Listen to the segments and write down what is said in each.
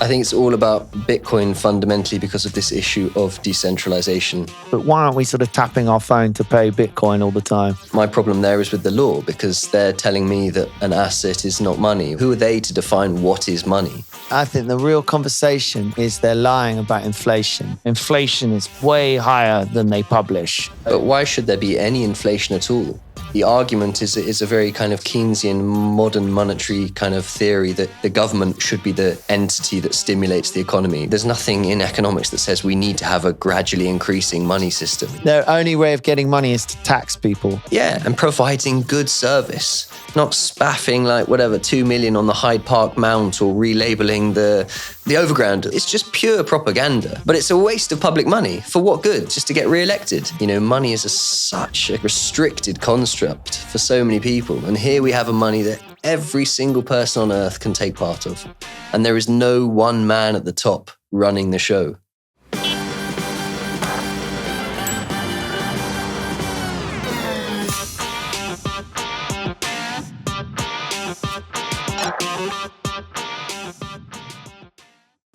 I think it's all about Bitcoin fundamentally because of this issue of decentralization. But why aren't we sort of tapping our phone to pay Bitcoin all the time? My problem there is with the law because they're telling me that an asset is not money. Who are they to define what is money? I think the real conversation is they're lying about inflation. Inflation is way higher than they publish. But why should there be any inflation at all? The argument is a very kind of Keynesian modern monetary kind of theory that the government should be the entity that stimulates the economy. There's nothing in economics that says we need to have a gradually increasing money system. Their only way of getting money is to tax people. Yeah, and providing good service, not spaffing like whatever 2 million on the Hyde Park Mount or relabeling the overground. It's just pure propaganda. But it's a waste of public money. For what good? Just to get re-elected. You know, money is such a restricted construct for so many people. And here we have a money that every single person on earth can take part of. And there is no one man at the top running the show.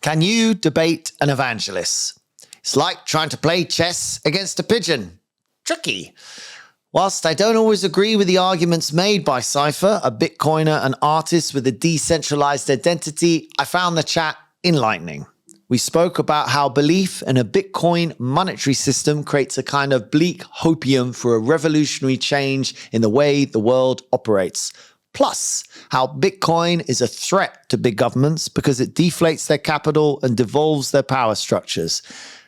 Can you debate an evangelist? It's like trying to play chess against a pigeon. Tricky. Whilst I don't always agree with the arguments made by Psyfer, a Bitcoiner and artist with a decentralized identity, I found the chat enlightening. We spoke about how belief in a Bitcoin monetary system creates a kind of bleak hope-ium for a revolutionary change in the way the world operates. Plus, how Bitcoin is a threat to big governments because it deflates their capital and devolves their power structures.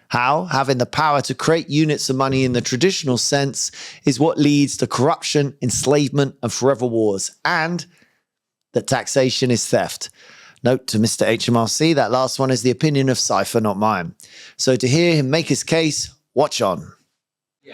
How having the power to create units of money in the traditional sense is what leads to corruption, enslavement, and forever wars, and that taxation is theft. Note to Mr. HMRC, that last one is the opinion of Psyfer, not mine. So to hear him make his case, watch on.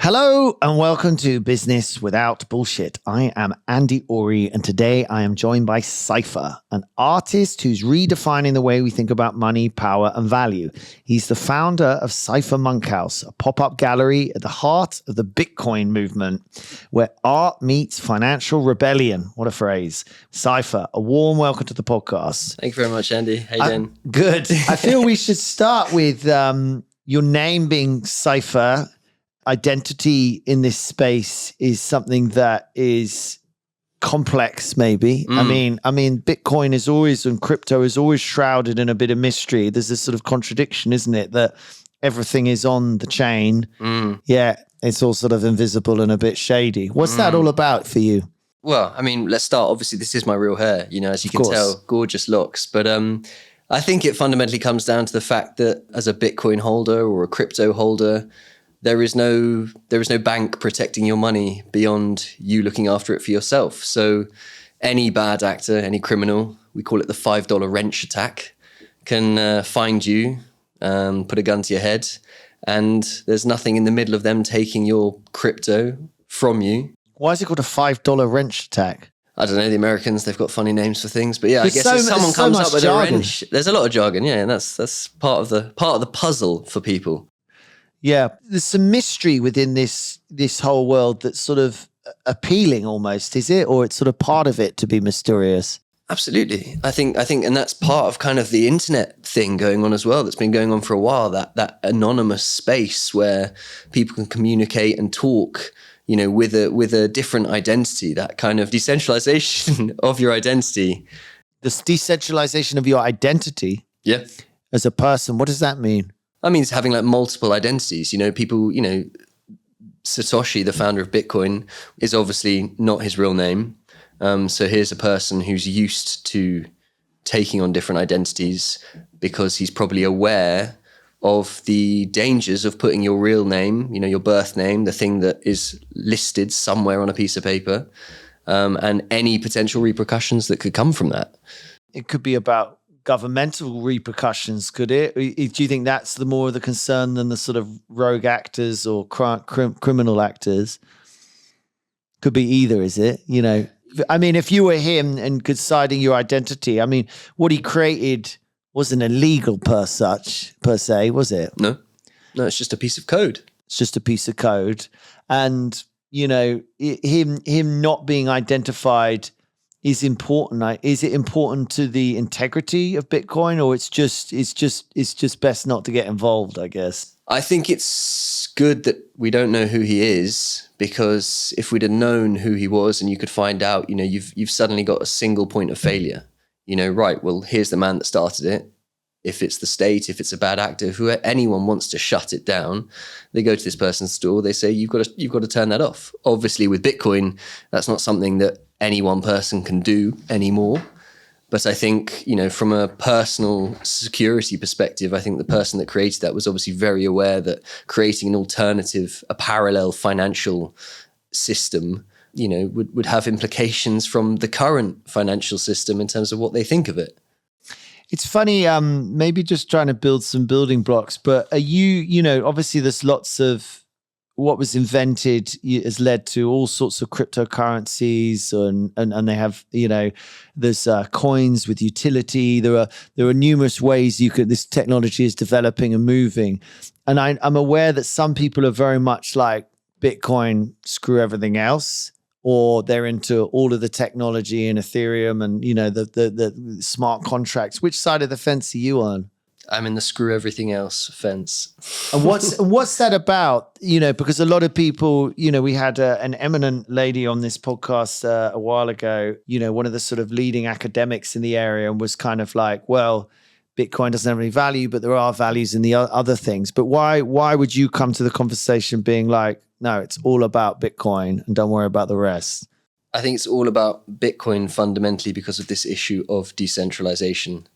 Hello and welcome to Business Without Bullshit. I am Andy Ori and today I am joined by Psyfer, an artist who's redefining the way we think about money, power and value. He's the founder of Psyfer Monkhouse, a pop-up gallery at the heart of the Bitcoin movement where art meets financial rebellion. What a phrase. Psyfer, a warm welcome to the podcast. Thank you very much, Andy. How you doing? Good. I feel we should start with your name being Psyfer. Identity in this space is something that is complex, maybe. I mean, Bitcoin is always, and crypto is always shrouded in a bit of mystery. There's this sort of contradiction, isn't it? That everything is on the chain. Yeah, it's all sort of invisible and a bit shady. What's that all about for you? Well, I mean, let's start. Obviously, this is my real hair, you know, as you can tell, gorgeous locks. But I think it fundamentally comes down to the fact that as a Bitcoin holder or a crypto holder, there is no bank protecting your money beyond you looking after it for yourself. So any bad actor, any criminal, we call it the $5 wrench attack, can find you, put a gun to your head, and there's nothing in the middle of them taking your crypto from you. Why is it called a $5 wrench attack? I don't know, the Americans, they've got funny names for things. But yeah, I guess if someone comes up with jargon. A wrench, there's a lot of jargon, yeah, and that's part of the puzzle for people. Yeah, there's some mystery within this whole world that's sort of appealing almost, is it? Or it's sort of part of it to be mysterious? Absolutely. I think, and that's part of kind of the internet thing going on as well. That's been going on for a while, that anonymous space where people can communicate and talk, you know, with a different identity, that kind of decentralization of your identity. This decentralization of your identity? Yeah. As a person, what does that mean? I mean, it's having like multiple identities, you know, people, you know, Satoshi, the founder of Bitcoin, is obviously not his real name. So here's a person who's used to taking on different identities because he's probably aware of the dangers of putting your real name, you know, your birth name, the thing that is listed somewhere on a piece of paper, and any potential repercussions that could come from that. It could be about governmental repercussions, could it? Do you think that's the more of the concern than the sort of rogue actors or criminal actors? Could be either, is it? You know, I mean, if you were him and deciding your identity, I mean, what he created wasn't illegal per se, was it? No, it's just a piece of code. It's just a piece of code. And, you know, him not being identified is important? Like, is it important to the integrity of Bitcoin, or it's just best not to get involved, I guess? I think it's good that we don't know who he is, because if we'd have known who he was and you could find out, you've suddenly got a single point of failure. Right, well, here's the man that started it. If it's the state, if it's a bad actor, anyone wants to shut it down, they go to this person's store, they say, you've got to turn that off. Obviously, with Bitcoin, that's not something that any one person can do anymore. But I think, from a personal security perspective, I think the person that created that was obviously very aware that creating an alternative, a parallel financial system, would have implications from the current financial system in terms of what they think of it. It's funny, maybe just trying to build some building blocks, but are you, obviously there's lots of what was invented has led to all sorts of cryptocurrencies and they have, there's coins with utility. There are numerous ways this technology is developing and moving. And I'm aware that some people are very much like Bitcoin, screw everything else. Or they're into all of the technology and Ethereum and, the smart contracts. Which side of the fence are you on? I'm in the screw everything else fence. And what's that about? Because a lot of people, we had an eminent lady on this podcast a while ago, one of the sort of leading academics in the area, and was kind of like, well, Bitcoin doesn't have any value, but there are values in the other things. But why would you come to the conversation being like, no, it's all about Bitcoin and don't worry about the rest? I think it's all about Bitcoin fundamentally because of this issue of decentralization.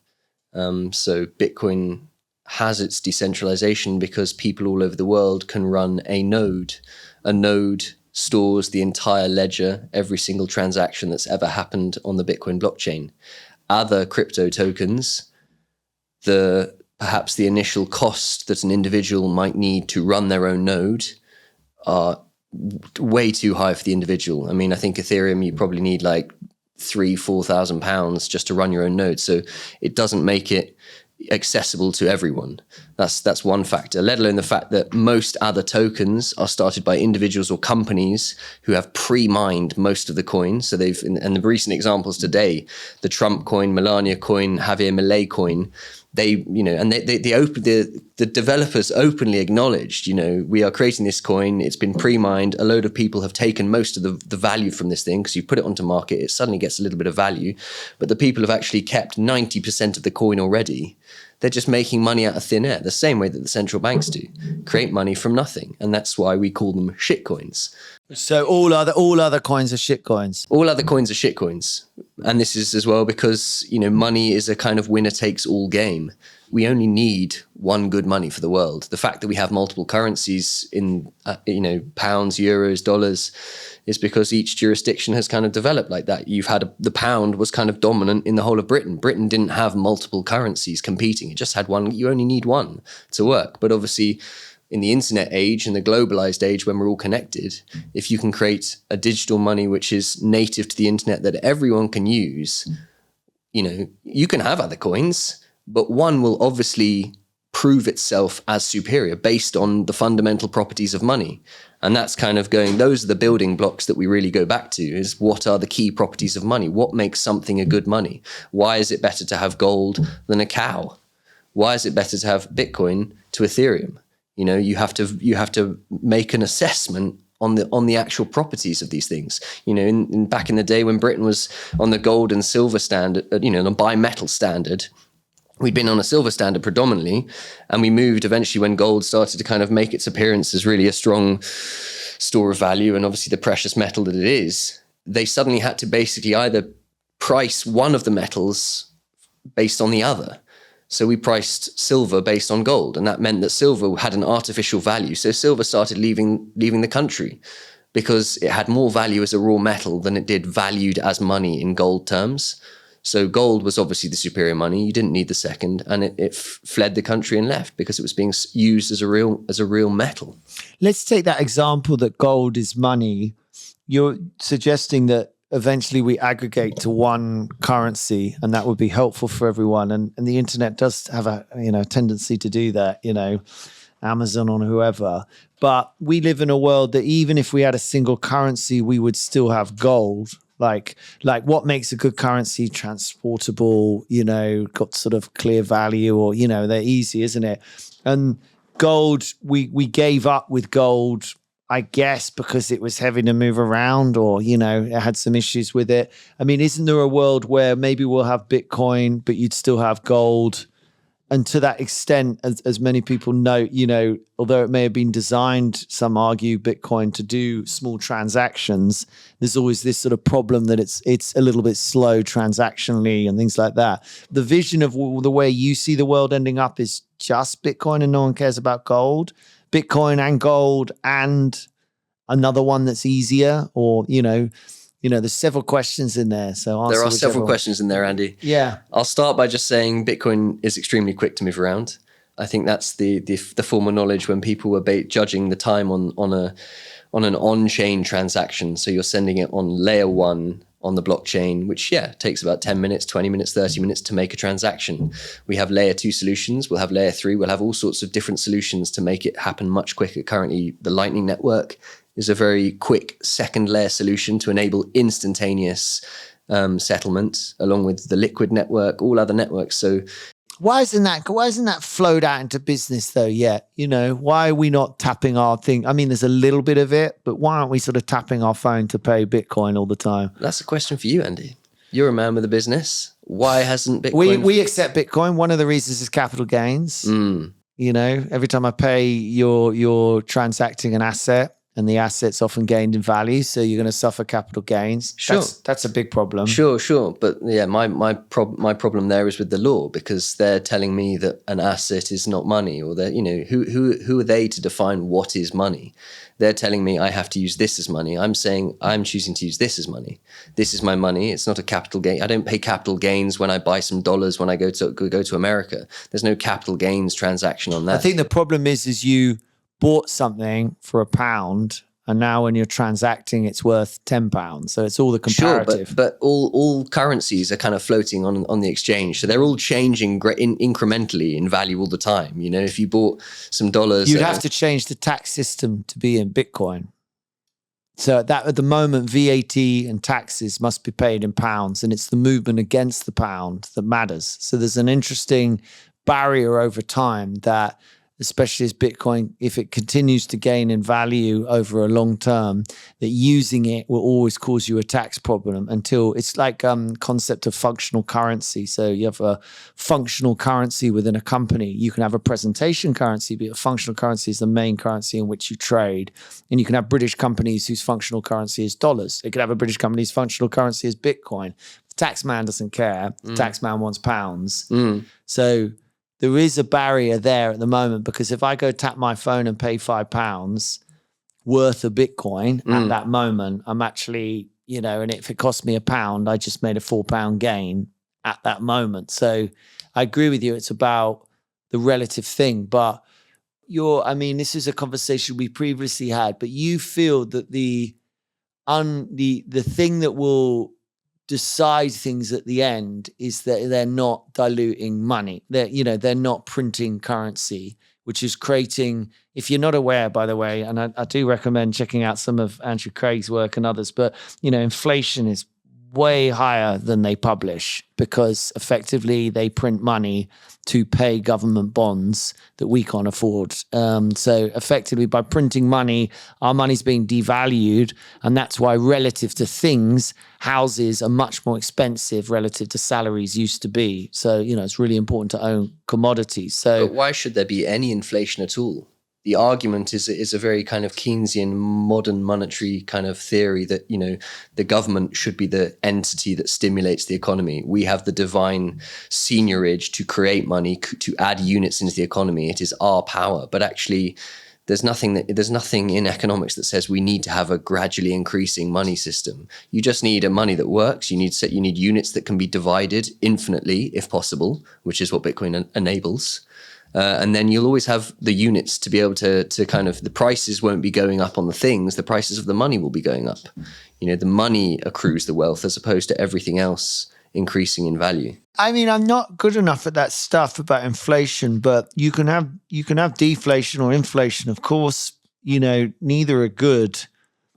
So Bitcoin has its decentralization because people all over the world can run a node. A node stores the entire ledger, every single transaction that's ever happened on the Bitcoin blockchain. Other crypto tokens, perhaps the initial cost that an individual might need to run their own node are way too high for the individual. I mean, I think Ethereum, you probably need like £4,000 just to run your own node. So it doesn't make it accessible to everyone. That's one factor, let alone the fact that most other tokens are started by individuals or companies who have pre-mined most of the coins. So and the recent examples today, the Trump coin, Melania coin, Javier Milei coin, the developers openly acknowledged, we are creating this coin. It's been pre-mined. A load of people have taken most of the value from this thing because you put it onto market, it suddenly gets a little bit of value. But the people have actually kept 90% of the coin already. They're just making money out of thin air, the same way that the central banks do, create money from nothing. And that's why we call them shit coins. So all other coins are shit coins. All other coins are shit coins. And this is as well because, money is a kind of winner takes all game. We only need one good money for the world. The fact that we have multiple currencies in, pounds, euros, dollars, is because each jurisdiction has kind of developed like that. You've had the pound was kind of dominant in the whole of Britain. Britain didn't have multiple currencies competing. It just had one. You only need one to work. But obviously, in the internet age and the globalized age when we're all connected, if you can create a digital money which is native to the internet that everyone can use, you can have other coins, but one will obviously prove itself as superior based on the fundamental properties of money. And that's kind of those are the building blocks that we really go back to, is what are the key properties of money? What makes something a good money? Why is it better to have gold than a cow? Why is it better to have Bitcoin to Ethereum? You have to make an assessment on the actual properties of these things. Back in the day when Britain was on the gold and silver standard, the bimetal standard, we'd been on a silver standard predominantly, and we moved eventually when gold started to kind of make its appearance as really a strong store of value and obviously the precious metal that it is. They suddenly had to basically either price one of the metals based on the other. So we priced silver based on gold, and that meant that silver had an artificial value. So silver started leaving the country because it had more value as a raw metal than it did valued as money in gold terms. So gold was obviously the superior money. You didn't need the second, and it fled the country and left because it was being used as a real metal. Let's take that example that gold is money. You're suggesting that eventually we aggregate to one currency, and that would be helpful for everyone. And the internet does have a tendency to do that, Amazon or whoever. But we live in a world that even if we had a single currency, we would still have gold. Like what makes a good currency? Transportable, got sort of clear value, or, they're easy, isn't it? And gold, we gave up with gold, I guess, because it was heavy to move around, or, it had some issues with it. I mean, isn't there a world where maybe we'll have Bitcoin, but you'd still have gold? And to that extent, as many people note, although it may have been designed, some argue, Bitcoin to do small transactions, there's always this sort of problem that it's a little bit slow transactionally and things like that. The vision of the way you see the world ending up is just Bitcoin and no one cares about gold. Bitcoin and gold and another one that's easier, or, there's several questions in there. So there are several questions in there, Andy. Yeah. I'll start by just saying Bitcoin is extremely quick to move around. I think that's the form of knowledge when people were judging the time on an on-chain transaction. So you're sending it on layer 1 on the blockchain, which, takes about 10 minutes, 20 minutes, 30 minutes to make a transaction. We have layer 2 solutions. We'll have layer 3. We'll have all sorts of different solutions to make it happen much quicker. Currently, the Lightning Network is a very quick second layer solution to enable instantaneous settlement, along with the Liquid network, all other networks. So why isn't that flowed out into business though yet? Why are we not tapping our thing? I mean, there's a little bit of it, but why aren't we sort of tapping our phone to pay Bitcoin all the time? That's a question for you, Andy. You're a man with a business. Why hasn't Bitcoin? We accept Bitcoin. One of the reasons is capital gains. Every time I pay, you're transacting an asset, and the asset's often gained in value, so you're going to suffer capital gains. Sure. That's a big problem. Sure. But yeah, my problem there is with the law, because they're telling me that an asset is not money, or that, who are they to define what is money? They're telling me I have to use this as money. I'm saying I'm choosing to use this as money. This is my money. It's not a capital gain. I don't pay capital gains when I buy some dollars when I go to America. There's no capital gains transaction on that. I think the problem is you bought something for £1, and now when you're transacting, it's worth £10. So it's all the comparative. Sure, but all currencies are kind of floating on the exchange, so they're all changing incrementally in value all the time. If you bought some dollars, you'd have to change the tax system to be in Bitcoin. So at the moment, VAT and taxes must be paid in pounds, and it's the movement against the pound that matters. So there's an interesting barrier over time that, especially as Bitcoin, if it continues to gain in value over a long term, that using it will always cause you a tax problem until it's like concept of functional currency. So you have a functional currency within a company. You can have a presentation currency, but a functional currency is the main currency in which you trade. And you can have British companies whose functional currency is dollars. It could have a British company's functional currency is Bitcoin. The tax man doesn't care. The tax man wants pounds. So there is a barrier there at the moment, because if I go tap my phone and pay £5 worth of Bitcoin at that moment, I'm actually, and if it cost me £1, I just made a £4 gain at that moment. So I agree with you. It's about the relative thing, but this is a conversation we previously had, but you feel that the thing that will decide things at the end is that they're not diluting money. They're not printing currency, which is creating, if you're not aware, by the way, and I do recommend checking out some of Andrew Craig's work and others, but, inflation is way higher than they publish, because effectively they print money to pay government bonds that we can't afford. So effectively, by printing money, our money's being devalued, and that's why relative to things, houses are much more expensive relative to salaries used to be. So, it's really important to own commodities. So, but why should there be any inflation at all? The argument is a very kind of Keynesian modern monetary kind of theory that, the government should be the entity that stimulates the economy. We have the divine seigniorage to create money, to add units into the economy. It is our power. But actually, there's nothing in economics that says we need to have a gradually increasing money system. You just need a money that works. You need units that can be divided infinitely, if possible, which is what Bitcoin enables. And then you'll always have the units to be able to kind of, the prices won't be going up on the things, the prices of the money will be going up. The money accrues the wealth as opposed to everything else increasing in value. I mean, I'm not good enough at that stuff about inflation, but you can have deflation or inflation. Of course, neither are good.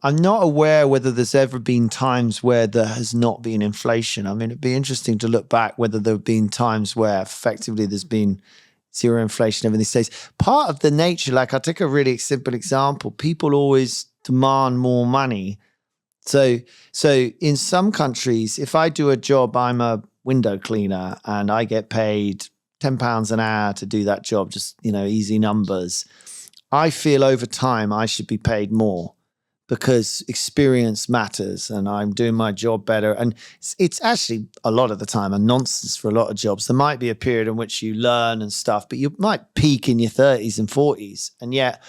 I'm not aware whether there's ever been times where there has not been inflation. I mean, it'd be interesting to look back whether there have been times where effectively there's been zero inflation over these days. Part of the nature, like I'll take a really simple example. People always demand more money. So in some countries, if I do a job, I'm a window cleaner and I get paid £10 an hour to do that job, just, easy numbers. I feel over time I should be paid more because experience matters and I'm doing my job better. And it's actually a lot of the time a nonsense for a lot of jobs. There might be a period in which you learn and stuff, but you might peak in your 30s and 40s. And yet,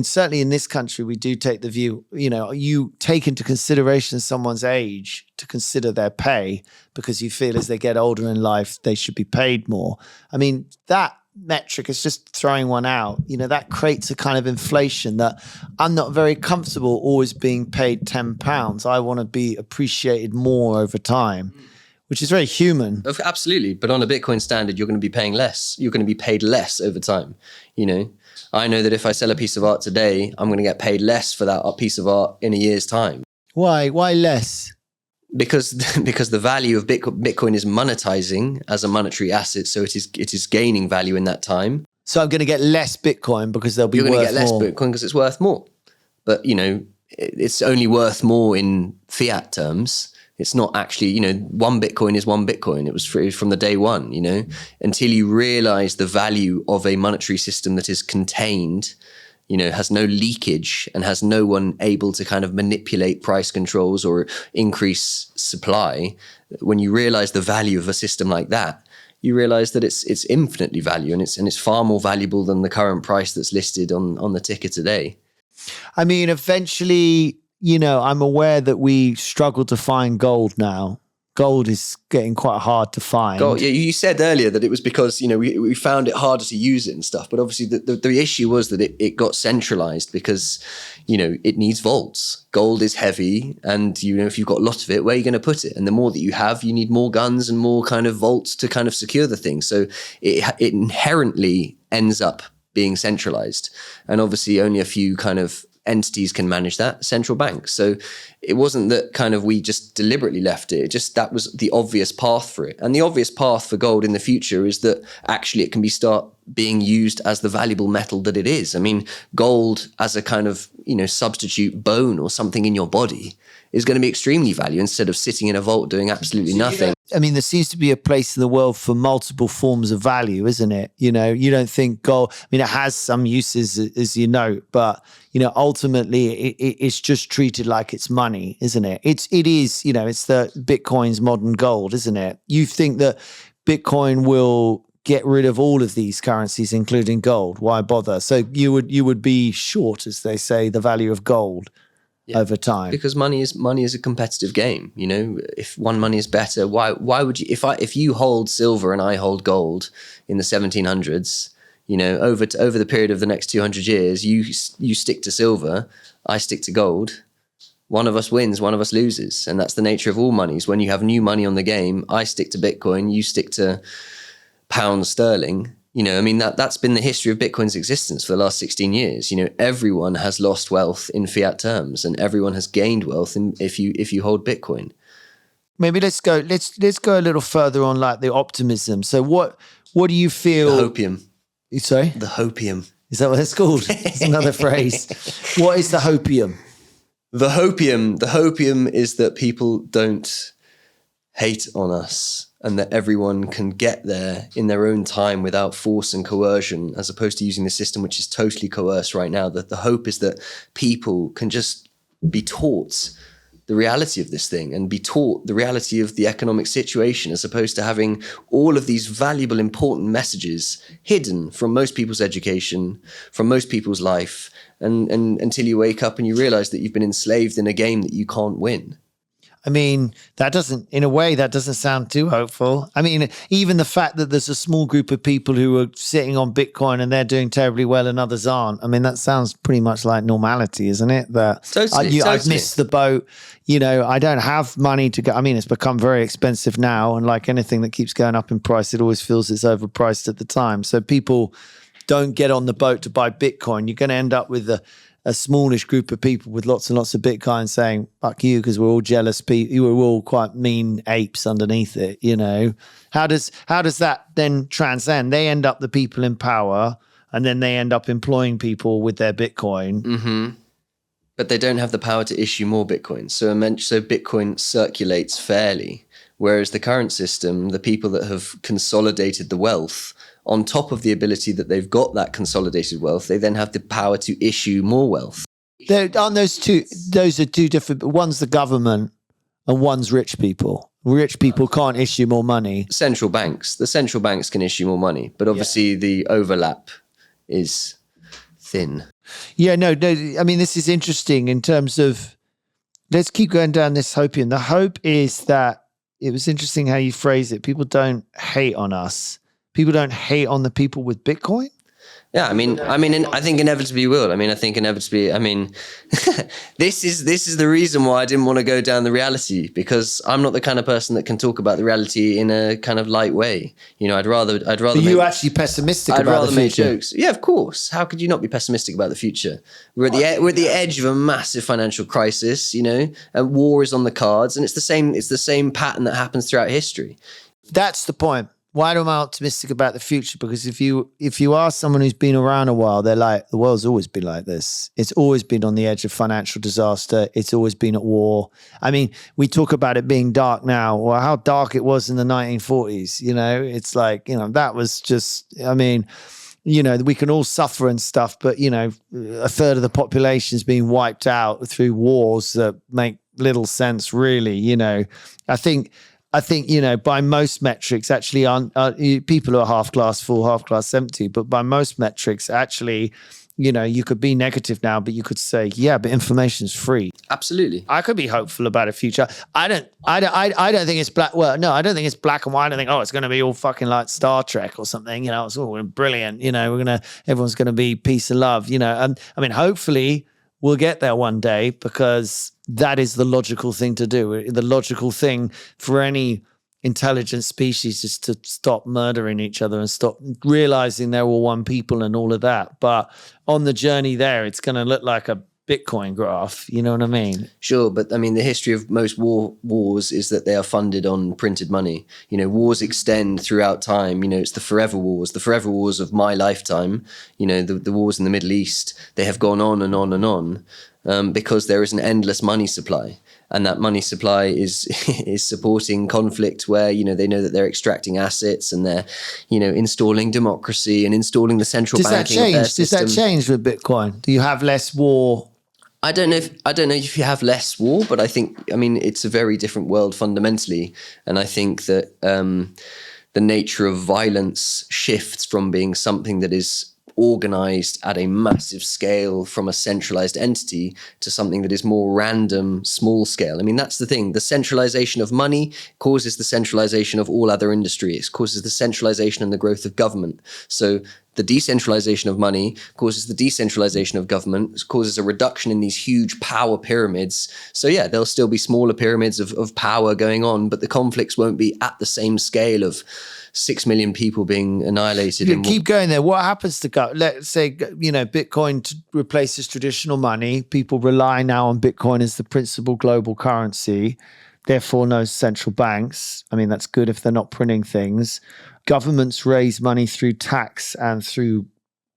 certainly in this country, we do take the view, you take into consideration someone's age to consider their pay because you feel as they get older in life, they should be paid more. I mean, that metric is just throwing one out. That creates a kind of inflation that I'm not very comfortable always being paid £10. I want to be appreciated more over time, which is very human. Absolutely. But on a Bitcoin standard, you're going to be paying less. You're going to be paid less over time. I know that if I sell a piece of art today, I'm going to get paid less for that piece of art in a year's time. Why? Why less? Because the value of Bitcoin is monetizing as a monetary asset, so it is gaining value in that time. So I'm going to get less Bitcoin because they'll be worth more. You're going to get less Bitcoin because it's worth more. But, it's only worth more in fiat terms. It's not actually, one Bitcoin is one Bitcoin. It was free from the day one, until you realize the value of a monetary system that is contained, has no leakage and has no one able to kind of manipulate price controls or increase supply. When you realize the value of a system like that, you realize that it's infinitely value and it's far more valuable than the current price that's listed on the ticker today. I mean, eventually, I'm aware that we struggle to find gold now. Gold is getting quite hard to find. Gold, yeah, you said earlier that it was because, we found it harder to use it and stuff. But obviously the issue was that it got centralized because, it needs vaults. Gold is heavy and, if you've got a lot of it, where are you going to put it? And the more that you have, you need more guns and more kind of vaults to kind of secure the thing. So it inherently ends up being centralized. And obviously only a few kind of entities can manage that, central banks. So it wasn't that kind of we just deliberately left it. That was the obvious path for it. And the obvious path for gold in the future is that actually it can start being used as the valuable metal that it is. I mean, gold as a kind of, substitute bone or something in your body is going to be extremely valuable instead of sitting in a vault doing absolutely nothing. I mean, there seems to be a place in the world for multiple forms of value, isn't it? You don't think gold, it has some uses, as you know, but, ultimately it's just treated like it's money, isn't it? It is, it's the Bitcoin's modern gold, isn't it? You think that Bitcoin will get rid of all of these currencies, including gold. Why bother? So you would be short, as they say, the value of gold. Yeah, over time, because money is a competitive game. If one money is better, why would you? If you hold silver and I hold gold in the 1700s, over the period of the next 200 years, you stick to silver, I stick to gold. One of us wins, one of us loses, and that's the nature of all monies. When you have new money on the game, I stick to Bitcoin, you stick to pound sterling. That's been the history of Bitcoin's existence for the last 16 years. Everyone has lost wealth in fiat terms and everyone has gained wealth if you hold Bitcoin. Maybe let's go a little further on like the optimism. So what do you feel? The Hope-ium. Sorry? The Hope-ium. Is that what it's called? It's another phrase. What is the Hope-ium? The Hope-ium is that people don't hate on us and that everyone can get there in their own time without force and coercion, as opposed to using the system which is totally coerced right now. That the hope is that people can just be taught the reality of this thing and be taught the reality of the economic situation, as opposed to having all of these valuable, important messages hidden from most people's education, from most people's life, and until you wake up and you realize that you've been enslaved in a game that you can't win. That doesn't sound too hopeful. Even the fact that there's a small group of people who are sitting on Bitcoin and they're doing terribly well and others aren't. That sounds pretty much like normality, isn't it? Totally. I've missed the boat. I don't have money to go. It's become very expensive now. And like anything that keeps going up in price, it always feels it's overpriced at the time. So people don't get on the boat to buy Bitcoin. You're going to end up with a smallish group of people with lots and lots of Bitcoin saying, fuck you, because we're all jealous people. We're all quite mean apes underneath it, you know? How does that then transcend? They end up the people in power, and then they end up employing people with their Bitcoin. Mm-hmm. But they don't have the power to issue more Bitcoin. So Bitcoin circulates fairly. Whereas the current system, the people that have consolidated the wealth, on top of the ability that they've got that consolidated wealth, they then have the power to issue more wealth. Aren't those are two different, one's the government and one's rich people. Rich people can't issue more money. The central banks can issue more money, but obviously the overlap is thin. Yeah, no, I mean, this is interesting in terms of, let's keep going down this Hope-ium. The hope is that, it was interesting how you phrase it, people don't hate on us. People don't hate on the people with Bitcoin? Yeah, I think inevitably will. This is the reason why I didn't want to go down the reality, because I'm not the kind of person that can talk about the reality in a kind of light way. You know, I'd rather. Are you actually pessimistic about the future? I'd rather make jokes. Yeah, of course. How could you not be pessimistic about the future? We're at the edge of a massive financial crisis. You know, and war is on the cards, and it's the same pattern that happens throughout history. That's the point. Why am I optimistic about the future? Because if you are someone who's been around a while, they're like, the world's always been like this. It's always been on the edge of financial disaster. It's always been at war. I mean, we talk about it being dark now, or how dark it was in the 1940s. You know, it's like, you know, that was just, I mean, you know, we can all suffer and stuff, but, you know, a third of the population is being wiped out through wars that make little sense, really. You know, I think, you know, by most metrics, actually, people who are half glass full, half glass empty, but by most metrics, actually, you know, you could be negative now, but you could say, yeah, but information's free. Absolutely. I could be hopeful about a future. I don't think it's black. Well, no, I don't think it's black and white. I don't think, it's going to be all fucking like Star Trek or something. You know, it's all brilliant. You know, everyone's going to be peace and love, you know. I mean, hopefully we'll get there one day, because that is the logical thing to do. The logical thing for any intelligent species is to stop murdering each other and stop realizing they're all one people and all of that. But on the journey there, it's going to look like a Bitcoin graph. You know what I mean? Sure, but I mean, the history of most wars is that they are funded on printed money. You know, wars extend throughout time. You know, it's the forever wars of my lifetime. You know, the wars in the Middle East, they have gone on and on and on. Because there is an endless money supply, and that money supply is supporting conflict where, you know, they know that they're extracting assets and they're, you know, installing democracy and installing the central banking of their system. Does that change with Bitcoin? Do you have less war? I don't know if you have less war, but I mean, it's a very different world fundamentally, and I think that the nature of violence shifts from being something that is organized at a massive scale from a centralized entity to something that is more random, small scale. I mean, that's the thing. The centralization of money causes the centralization of all other industries, causes the centralization and the growth of government. So the decentralization of money causes the decentralization of government, causes a reduction in these huge power pyramids. So yeah, there'll still be smaller pyramids of power going on, but the conflicts won't be at the same scale of 6 million people being annihilated. Keep going there. What happens to, let's say, you know, Bitcoin replaces traditional money. People rely now on Bitcoin as the principal global currency. Therefore, no central banks. I mean, that's good if they're not printing things. Governments raise money through tax and through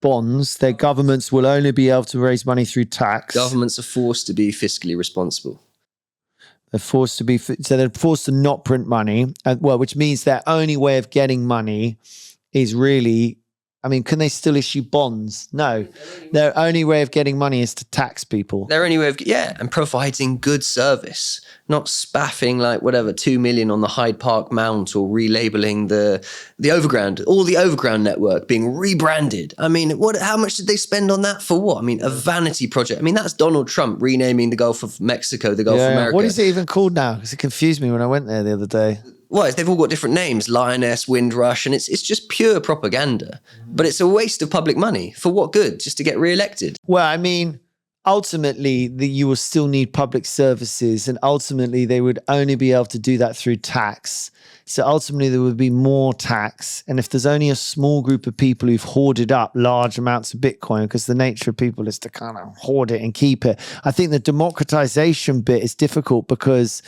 bonds. Their governments will only be able to raise money through tax. Governments are forced to be fiscally responsible. They're forced to not print money, which means their only way of getting money is really, I mean, can they still issue bonds? No. Their only way of getting money is to tax people. Their only way of, and providing good service, not spaffing like whatever, 2 million on the Hyde Park Mount or relabeling the Overground, all the Overground network being rebranded. I mean, how much did they spend on that for what? I mean, a vanity project. I mean, that's Donald Trump renaming the Gulf of Mexico, the Gulf of America. What is it even called now? Because it confused me when I went there the other day. Well, they've all got different names, Lioness, Windrush, and it's just pure propaganda. But it's a waste of public money. For what good? Just to get re-elected. Well, I mean, ultimately you will still need public services, and ultimately they would only be able to do that through tax. So ultimately there would be more tax. And if there's only a small group of people who've hoarded up large amounts of Bitcoin, because the nature of people is to kind of hoard it and keep it, I think the democratization bit is difficult because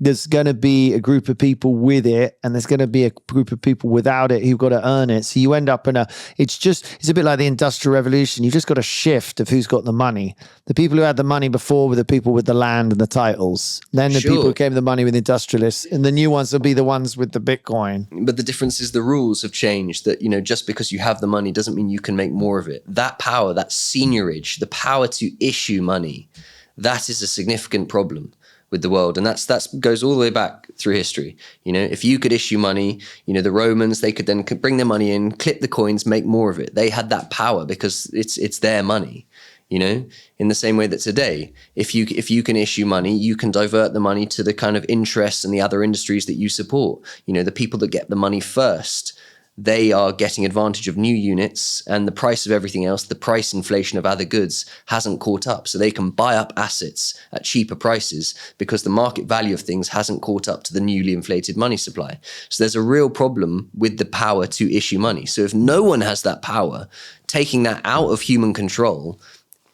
there's going to be a group of people with it and there's going to be a group of people without it who've got to earn it. So you end up in it's a bit like the Industrial Revolution. You've just got a shift of who's got the money. The people who had the money before were the people with the land and the titles. Then the people who came with the money with industrialists, and the new ones will be the ones with the Bitcoin. But the difference is the rules have changed, that, just because you have the money doesn't mean you can make more of it. That power, that seigniorage, the power to issue money, that is a significant problem with the world. And that goes all the way back through history. If you could issue money, the Romans, they could then bring their money in, clip the coins, make more of it. They had that power because it's their money, in the same way that today, if you can issue money, you can divert the money to the kind of interests and the other industries that you support. The people that get the money first, they are getting advantage of new units, and the price of everything else, the price inflation of other goods, hasn't caught up. So they can buy up assets at cheaper prices because the market value of things hasn't caught up to the newly inflated money supply. So there's a real problem with the power to issue money. So if no one has that power, taking that out of human control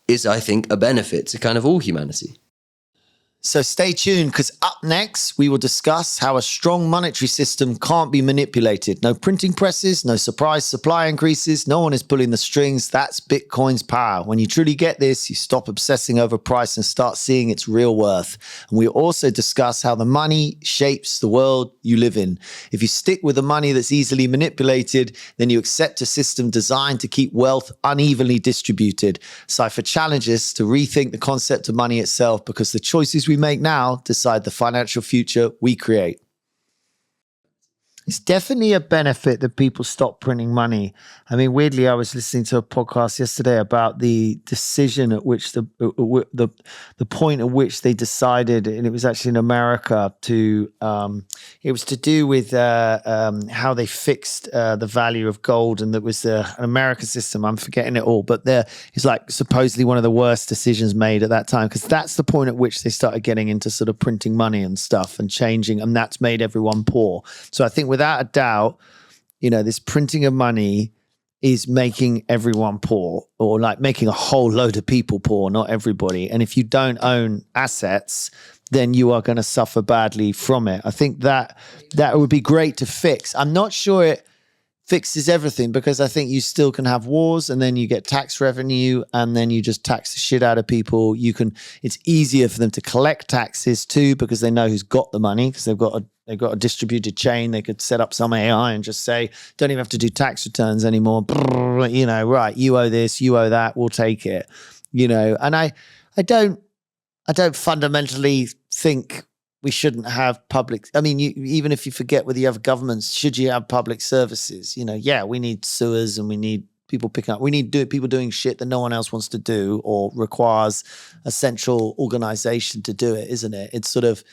is, I think, a benefit to kind of all humanity. So stay tuned, because up next, we will discuss how a strong monetary system can't be manipulated. No printing presses, no surprise supply increases, no one is pulling the strings. That's Bitcoin's power. When you truly get this, you stop obsessing over price and start seeing its real worth. And we also discuss how the money shapes the world you live in. If you stick with the money that's easily manipulated, then you accept a system designed to keep wealth unevenly distributed. Psyfer challenges to rethink the concept of money itself, because the choices we make now decide the financial future we create. It's definitely a benefit that people stop printing money. I mean, weirdly, I was listening to a podcast yesterday about the decision at which the point at which they decided, and it was actually in America, to it was to do with how they fixed the value of gold, and that was an American system. I'm forgetting it all, but it's like supposedly one of the worst decisions made at that time, because that's the point at which they started getting into sort of printing money and stuff and changing, and that's made everyone poor. So I think without a doubt, this printing of money is making everyone poor, or like making a whole load of people poor, not everybody. And if you don't own assets, then you are going to suffer badly from it. I think that would be great to fix. I'm not sure it fixes everything, because I think you still can have wars, and then you get tax revenue, and then you just tax the shit out of people. It's easier for them to collect taxes too, because they know who's got the money, because they've got a distributed chain. They could set up some AI and just say, don't even have to do tax returns anymore. Right, you owe this, you owe that, we'll take it. And I don't fundamentally think we shouldn't have public. I mean, even if you forget whether you have governments, should you have public services? We need sewers, and we need people picking up. We need people doing shit that no one else wants to do or requires a central organization to do it, isn't it? It's sort of,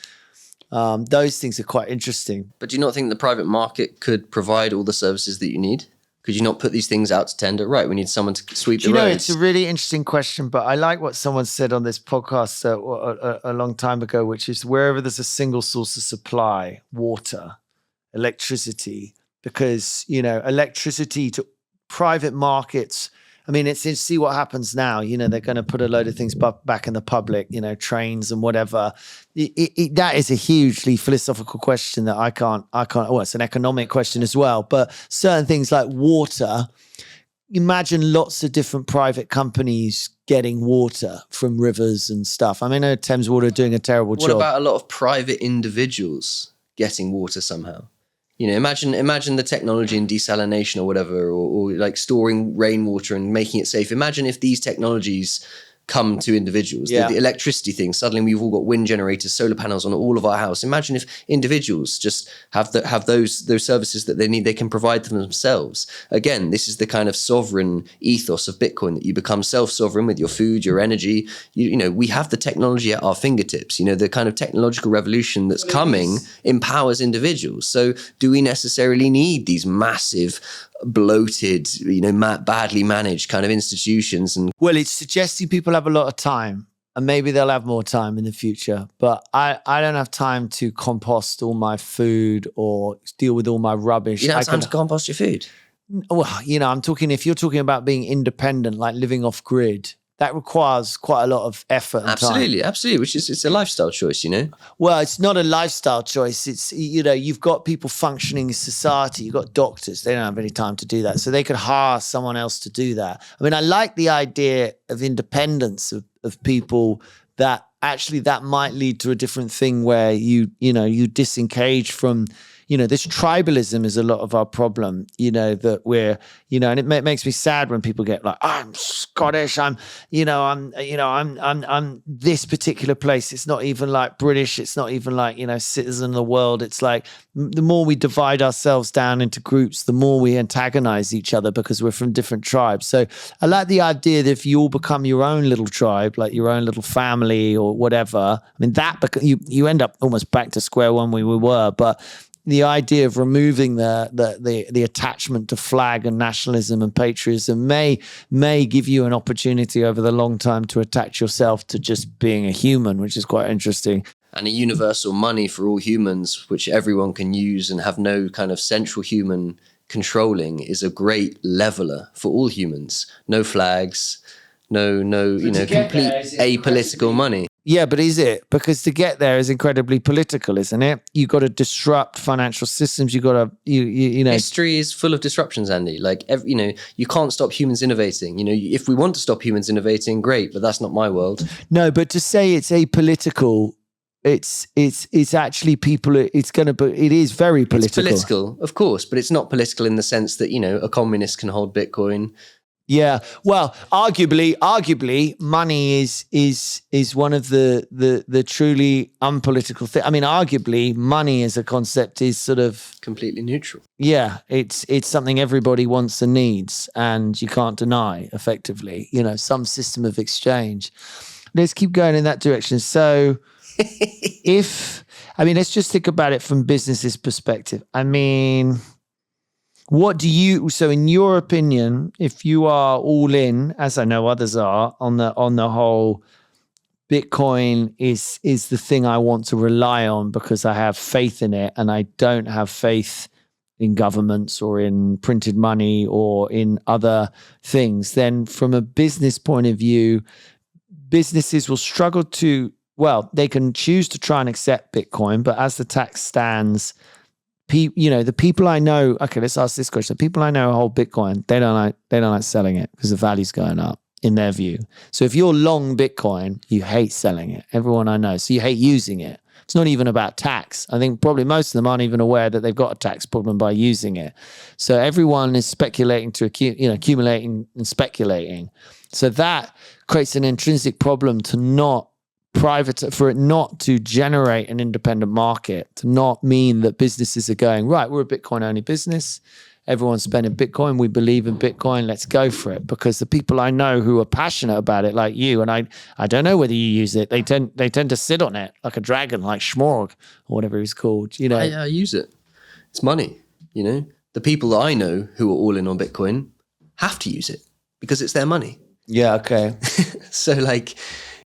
those things are quite interesting. But do you not think the private market could provide all the services that you need? Could you not put these things out to tender? Right, we need someone to sweep the roads. It's a really interesting question, but I like what someone said on this podcast a long time ago, which is wherever there's a single source of supply, water, electricity, because, electricity to private markets, I mean, it's see what happens now. They're going to put a load of things back in the public, trains and whatever. That is a hugely philosophical question that I can't. Well, it's an economic question as well. But certain things like water, imagine lots of different private companies getting water from rivers and stuff. I mean, I know Thames Water are doing a terrible job. What about a lot of private individuals getting water somehow? Imagine the technology in desalination or whatever, or like storing rainwater and making it safe. Imagine if these technologies come to individuals. Yeah. The electricity thing, suddenly we've all got wind generators, solar panels on all of our house. Imagine if individuals just have those services that they need, they can provide them themselves. Again, this is the kind of sovereign ethos of Bitcoin, that you become self-sovereign with your food, your energy. We have the technology at our fingertips. The kind of technological revolution that's coming empowers individuals. So do we necessarily need these massive bloated, badly managed kind of institutions. And well, it's suggesting people have a lot of time. And maybe they'll have more time in the future. But I don't have time to compost all my food or deal with all my rubbish. You don't have time to compost your food? Well, I'm talking, if you're talking about being independent, like living off grid, that requires quite a lot of effort and time. Absolutely. Which is, it's a lifestyle choice, Well, it's not a lifestyle choice. It's, you've got people functioning in society. You've got doctors. They don't have any time to do that. So they could hire someone else to do that. I mean, I like the idea of independence of people, that actually that might lead to a different thing where you disengage from, this tribalism is a lot of our problem, that we're, and it makes me sad when people get like, I'm Scottish, I'm this particular place. It's not even like British. It's not even like, citizen of the world. It's like the more we divide ourselves down into groups, the more we antagonize each other because we're from different tribes. So I like the idea that if you all become your own little tribe, like your own little family or whatever, I mean, you end up almost back to square one where we were, but the idea of removing the attachment to flag and nationalism and patriotism may give you an opportunity over the long time to attach yourself to just being a human, which is quite interesting. And a universal money for all humans, which everyone can use and have no kind of central human controlling, is a great leveler for all humans. No flags, no complete apolitical money. Yeah, but is it? Because to get there is incredibly political, isn't it? You got to disrupt financial systems. You got to, History is full of disruptions, Andy. Like, you can't stop humans innovating. If we want to stop humans innovating, great, but that's not my world. No, but to say it's apolitical, it's actually people. It is very political. It's political, of course, but it's not political in the sense that a communist can hold Bitcoin. Yeah, well, arguably, money is one of the truly unpolitical things. I mean, arguably, money as a concept is sort of completely neutral. Yeah, it's something everybody wants and needs, and you can't deny. Effectively, some system of exchange. Let's keep going in that direction. So, let's just think about it from business's perspective. I mean, so in your opinion, if you are all in, as I know others are, on the whole, Bitcoin is the thing I want to rely on because I have faith in it and I don't have faith in governments or in printed money or in other things, then from a business point of view, businesses will struggle they can choose to try and accept Bitcoin, but as the tax stands, the people I know, okay, let's ask this question. The people I know who hold Bitcoin, they don't like selling it because the value's going up in their view. So if you're long Bitcoin, you hate selling it. Everyone I know. So you hate using it. It's not even about tax. I think probably most of them aren't even aware that they've got a tax problem by using it. So everyone is speculating accumulating and speculating. So that creates an intrinsic problem for it not to generate an independent market, to not mean that businesses are going, right, we're a Bitcoin only business. Everyone's spending Bitcoin. We believe in Bitcoin. Let's go for it. Because the people I know who are passionate about it, like you, and I don't know whether you use it. They tend to sit on it like a dragon, like Schmorg or whatever he's called. I use it. It's money. The people that I know who are all in on Bitcoin have to use it because it's their money. Yeah. Okay. So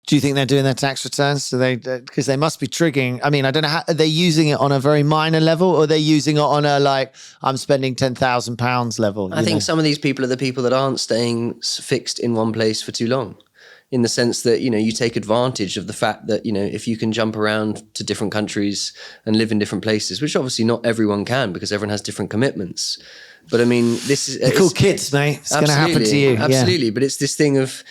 do you think they're doing their tax returns? Because they must be triggering. I mean, I don't know how, are they using it on a very minor level or are they using it on a I'm spending £10,000 level? I think some of these people are the people that aren't staying fixed in one place for too long, in the sense that, you take advantage of the fact that, if you can jump around to different countries and live in different places, which obviously not everyone can because everyone has different commitments. But I mean, this is cool kids, mate. It's going to happen to you. Absolutely. Yeah. But it's this thing of,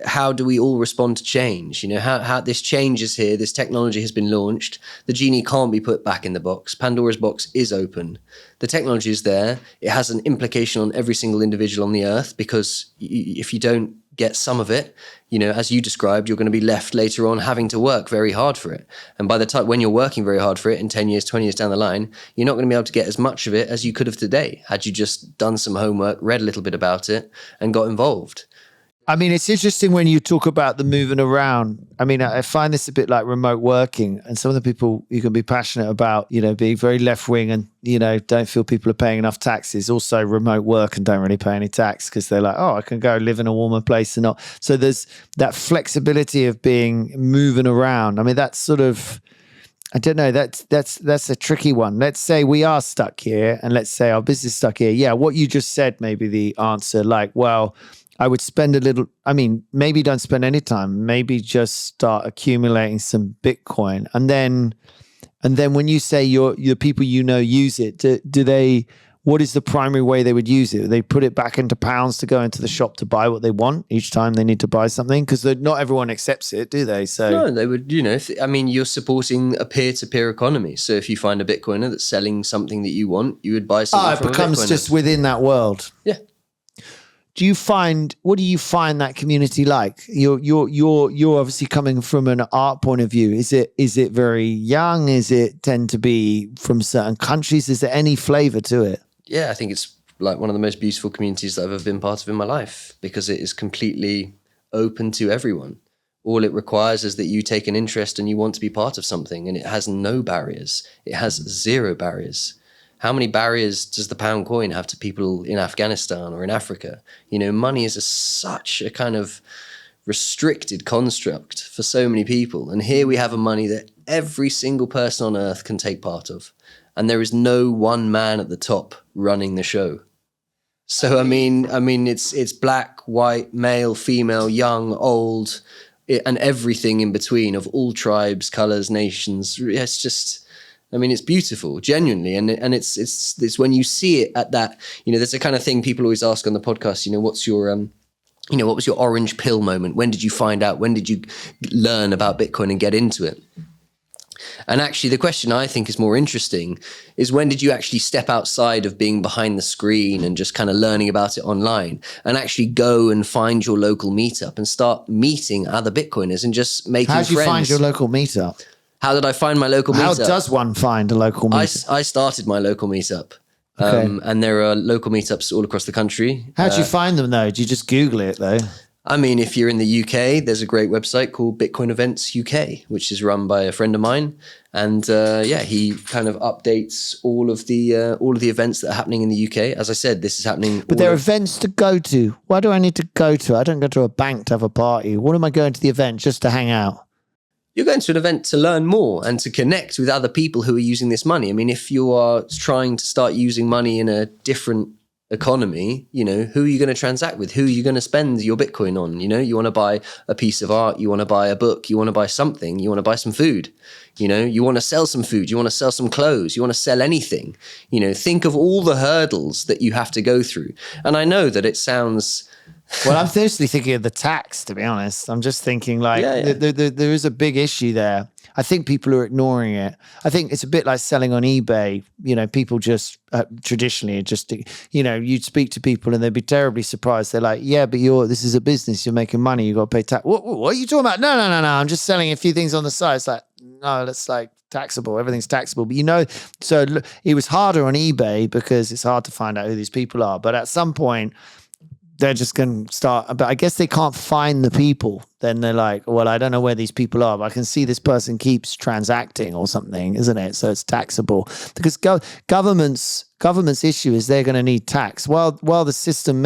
how do we all respond to change? How this change is here. This technology has been launched. The genie can't be put back in the box. Pandora's box is open. The technology is there. It has an implication on every single individual on the earth because if you don't get some of it, as you described, you're going to be left later on having to work very hard for it. And by the time when you're working very hard for it in 10 years, 20 years down the line, you're not going to be able to get as much of it as you could have today had you just done some homework, read a little bit about it and got involved. I mean, it's interesting when you talk about the moving around. I mean, I find this a bit like remote working, and some of the people you can be passionate about, being very left wing and, don't feel people are paying enough taxes. Also remote work and don't really pay any tax because they're like, oh, I can go live in a warmer place and not. So there's that flexibility of moving around. I mean, that's sort of, I don't know. That's a tricky one. Let's say we are stuck here and let's say our business is stuck here. Yeah. What you just said, maybe the answer, like, well, I would spend a little, maybe don't spend any time, maybe just start accumulating some Bitcoin. And then when you say your people use it, do they, what is the primary way they would use it? They put it back into pounds to go into the shop to buy what they want each time they need to buy something? Because not everyone accepts it, do they? So no, they would, you're supporting a peer-to-peer economy. So if you find a Bitcoiner that's selling something that you want, you would buy something from a Bitcoiner. It becomes just within that world. Yeah. What do you find that community like? You're obviously coming from an art point of view. Is it very young? Is it tend to be from certain countries? Is there any flavor to it? Yeah, I think it's like one of the most beautiful communities that I've ever been part of in my life because it is completely open to everyone. All it requires is that you take an interest and you want to be part of something, and it has no barriers. It has zero barriers. How many barriers does the pound coin have to people in Afghanistan or in Africa? Money is such a kind of restricted construct for so many people. And here we have a money that every single person on earth can take part of. And there is no one man at the top running the show. So, it's black, white, male, female, young, old, and everything in between of all tribes, colors, nations. It's just... it's beautiful, genuinely, and it's when you see it at that. There's a kind of thing people always ask on the podcast. What was your orange pill moment? When did you find out? When did you learn about Bitcoin and get into it? And actually, the question I think is more interesting is when did you actually step outside of being behind the screen and just kind of learning about it online and actually go and find your local meetup and start meeting other Bitcoiners and just making friends? How did you find your local meetup? How did I find my local meetup? How does one find a local meetup? I started my local meetup. Okay. And there are local meetups all across the country. How do you find them, though? Do you just Google it, though? If you're in the UK, there's a great website called Bitcoin Events UK, which is run by a friend of mine. And he kind of updates all of the events that are happening in the UK. As I said, this is happening. But there are events to go to. Why do I need to go to? I don't go to a bank to have a party. What am I going to the event just to hang out? You're going to an event to learn more and to connect with other people who are using this money. If you are trying to start using money in a different economy, who are you going to transact with? Who are you going to spend your Bitcoin on? You want to buy a piece of art, you want to buy a book, you want to buy something, you want to buy some food, you want to sell some food, you want to sell some clothes, you want to sell anything. Think of all the hurdles that you have to go through. And I know that it sounds... Well, I'm mostly thinking of the tax, to be honest. I'm just thinking there is a big issue there. I think people are ignoring it. I think it's a bit like selling on eBay. People just traditionally you'd speak to people and they'd be terribly surprised. They're like, yeah, but this is a business. You're making money. You got to pay tax. What are you talking about? No. I'm just selling a few things on the side. It's like, no, that's like taxable. Everything's taxable. But so it was harder on eBay because it's hard to find out who these people are. But at some point, they're just going to start, but I guess they can't find the people. Then they're like, well, I don't know where these people are, but I can see this person keeps transacting or something, isn't it? So it's taxable. Because government's issue is they're going to need tax. While the system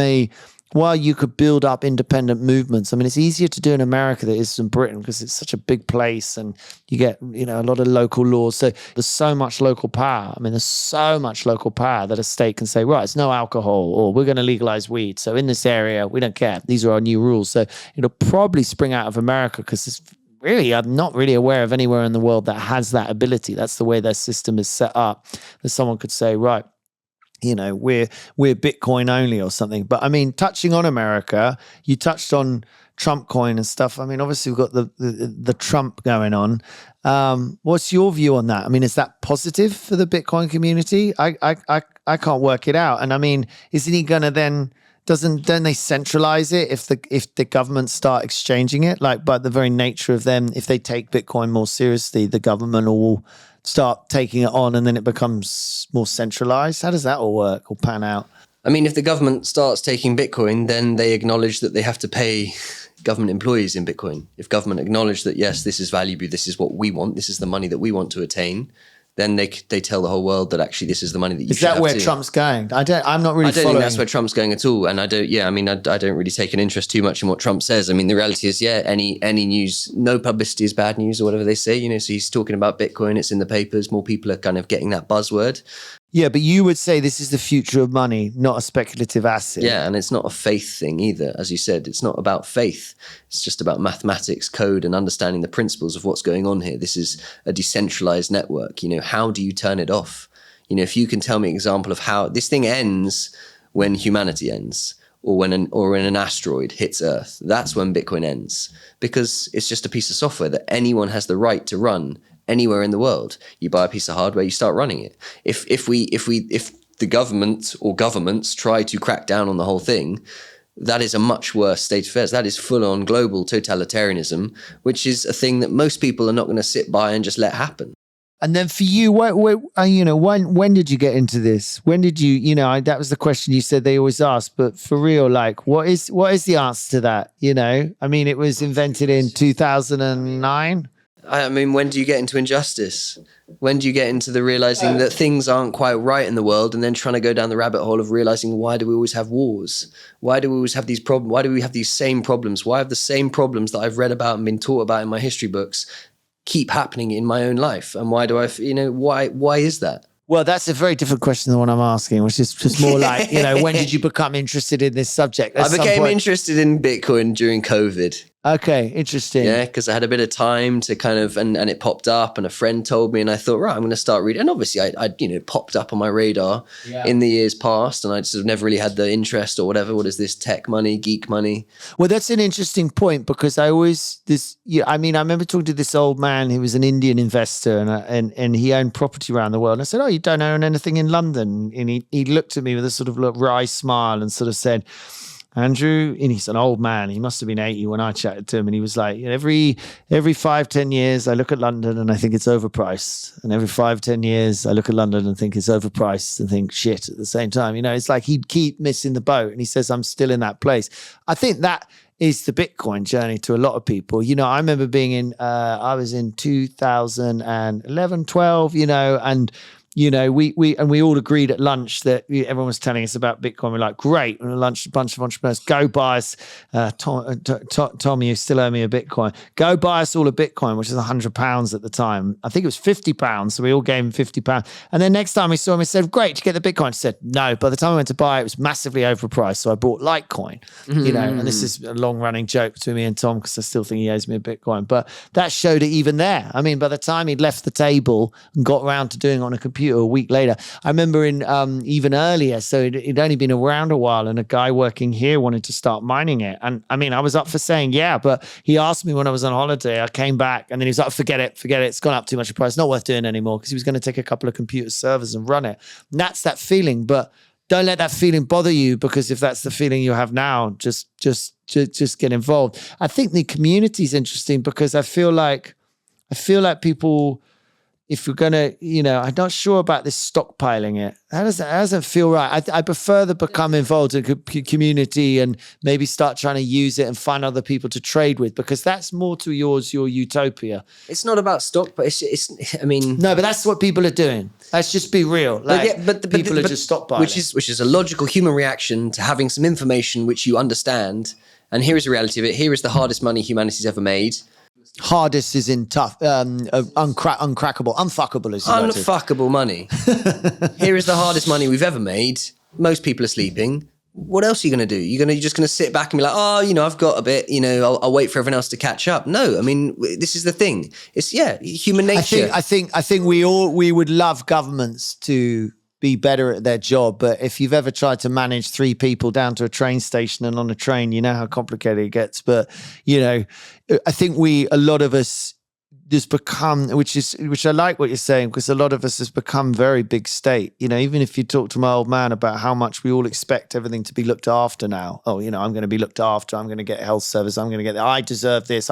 while you could build up independent movements, it's easier to do in America than it is in Britain because it's such a big place and you get, a lot of local laws. So there's so much local power. There's so much local power that a state can say, right, it's no alcohol or we're going to legalize weed. So in this area, we don't care. These are our new rules. So it'll probably spring out of America because it's really, I'm not really aware of anywhere in the world that has that ability. That's the way their system is set up. That someone could say, right, we're Bitcoin only or something. But touching on America, you touched on Trump coin and stuff. Obviously we've got the Trump going on. What's your view on that? Is that positive for the Bitcoin community? I can't work it out. And isn't he going to then? Don't they centralize it if the governments start exchanging it? Like, by the very nature of them, if they take Bitcoin more seriously, the government will start taking it on and then it becomes more centralized. How does that all work or pan out? I mean, if the government starts taking Bitcoin, then they acknowledge that they have to pay government employees in Bitcoin. If government acknowledge that, yes, this is valuable, this is what we want, this is the money that we want to attain, then they tell the whole world that actually this is the money that you should have. Is that where Trump's going? I'm not really following. I don't think that's where Trump's going at all. And I don't really take an interest too much in what Trump says. I mean, the reality is, any news, no publicity is bad news or whatever they say, so he's talking about Bitcoin, it's in the papers, more people are kind of getting that buzzword. Yeah, but you would say this is the future of money, not a speculative asset. Yeah, and it's not a faith thing either. As you said, it's not about faith. It's just about mathematics, code, and understanding the principles of what's going on here. This is a decentralized network. How do you turn it off? If you can tell me an example of how this thing ends when humanity ends, or when an asteroid hits Earth, that's when Bitcoin ends, because it's just a piece of software that anyone has the right to run anywhere in the world. You buy a piece of hardware, you start running it. If the government or governments try to crack down on the whole thing, that is a much worse state of affairs. That is full-on global totalitarianism, which is a thing that most people are not going to sit by and just let happen. And then for you, when did you get into this? When did you, that was the question you said they always ask, but for real, like, what is the answer to that? I mean, it was invented in 2009. I mean, when do you get into injustice? When do you get into the realizing that things aren't quite right in the world, and then trying to go down the rabbit hole of realizing, why do we always have wars? Why do we always have these problems? Why do we have these same problems? Why have the same problems that I've read about and been taught about in my history books keep happening in my own life? And why do why is that? Well, that's a very different question than what I'm asking, which is just more like, when did you become interested in this subject? I became interested in Bitcoin during COVID. Okay, interesting. Yeah, because I had a bit of time to kind of, and it popped up, and a friend told me, and I thought, right, I'm going to start reading. And obviously, I popped up on my radar in the years past, and I sort of never really had the interest or whatever. What is this tech money, geek money? Well, that's an interesting point, because I remember talking to this old man who was an Indian investor, and he owned property around the world. And I said, "Oh, you don't own anything in London?" And he looked at me with a sort of wry smile and sort of said, "Andrew," and he's an old man, he must have been 80 when I chatted to him, and he was like, every 5-10 years I look at London and I think it's overpriced, and every 5-10 years I look at London and think it's overpriced and think shit at the same time. It's like he'd keep missing the boat, and he says, I'm still in that place. I think that is the Bitcoin journey to a lot of people. I remember being I was in 2011, 12, and we all agreed at lunch that everyone was telling us about Bitcoin. We're like, great. And at lunch, a bunch of entrepreneurs, go buy us, Tom, you still owe me a Bitcoin. Go buy us all a Bitcoin, which is £100 at the time. I think it was £50. So we all gave him £50. And then next time we saw him, he said, great, did you get the Bitcoin? He said, no. By the time I went to buy it, it was massively overpriced. So I bought Litecoin, and this is a long running joke between me and Tom, because I still think he owes me a Bitcoin. But that showed it even there. I mean, by the time he'd left the table and got around to doing it on a computer a week later, I remember in even earlier, so it'd only been around a while, and a guy working here wanted to start mining it. And I mean, I was up for saying, yeah, but he asked me when I was on holiday, I came back, and then he was like, forget it. It's gone up too much in price. Not worth doing anymore, because he was going to take a couple of computer servers and run it. And that's that feeling. But don't let that feeling bother you, because if that's the feeling you have now, just get involved. I think the community is interesting, because I feel like people, if you're going to, I'm not sure about this stockpiling it. That doesn't feel right. I prefer to become involved in a community and maybe start trying to use it and find other people to trade with, because that's more to your utopia. It's not about stock, but I mean... No, but that's what people are doing. Let's just be real. People are just stockpiling. Which is a logical human reaction to having some information which you understand. And here is the reality of it. Here is the hardest money humanity's ever made. Hardest is in tough, uncrackable, unfuckable is unfuckable money. Here is the hardest money we've ever made. Most people are sleeping. What else are you going to do? You're just going to sit back and be like, oh, I've got a bit, I'll wait for everyone else to catch up. No, I mean, this is the thing. It's human nature. I think we would love governments to be better at their job, but if you've ever tried to manage 3 people down to a train station and on a train, you know how complicated it gets. But I think a lot of us there's become, which I like what you're saying, because a lot of us has become very big state. You know, even if you talk to my old man about how much we all expect everything to be looked after now. Oh, you know, I'm going to be looked after. I'm going to get health service. I'm going to get I deserve this.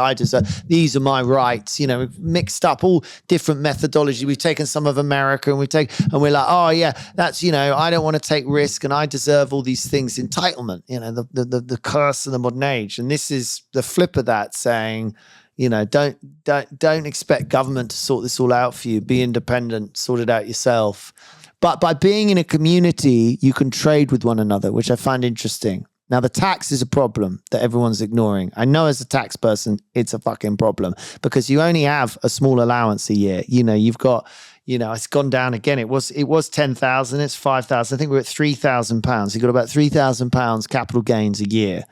These are my rights. You know, we've mixed up all different methodology. We've taken some of America and we're like, oh yeah, that's, you know, I don't want to take risk and I deserve all these things. Entitlement, you know, the curse of the modern age. And this is the flip of that, saying, you know, don't expect government to sort this all out for you. Be independent, sort it out yourself. But by being in a community, you can trade with one another, which I find interesting. Now, the tax is a problem that everyone's ignoring. I know as a tax person, it's a fucking problem because you only have a small allowance a year. You know, you've got, you know, it's gone down again. It was 10,000, it's 5,000. I think we're at £3,000. You've got about £3,000 capital gains a year.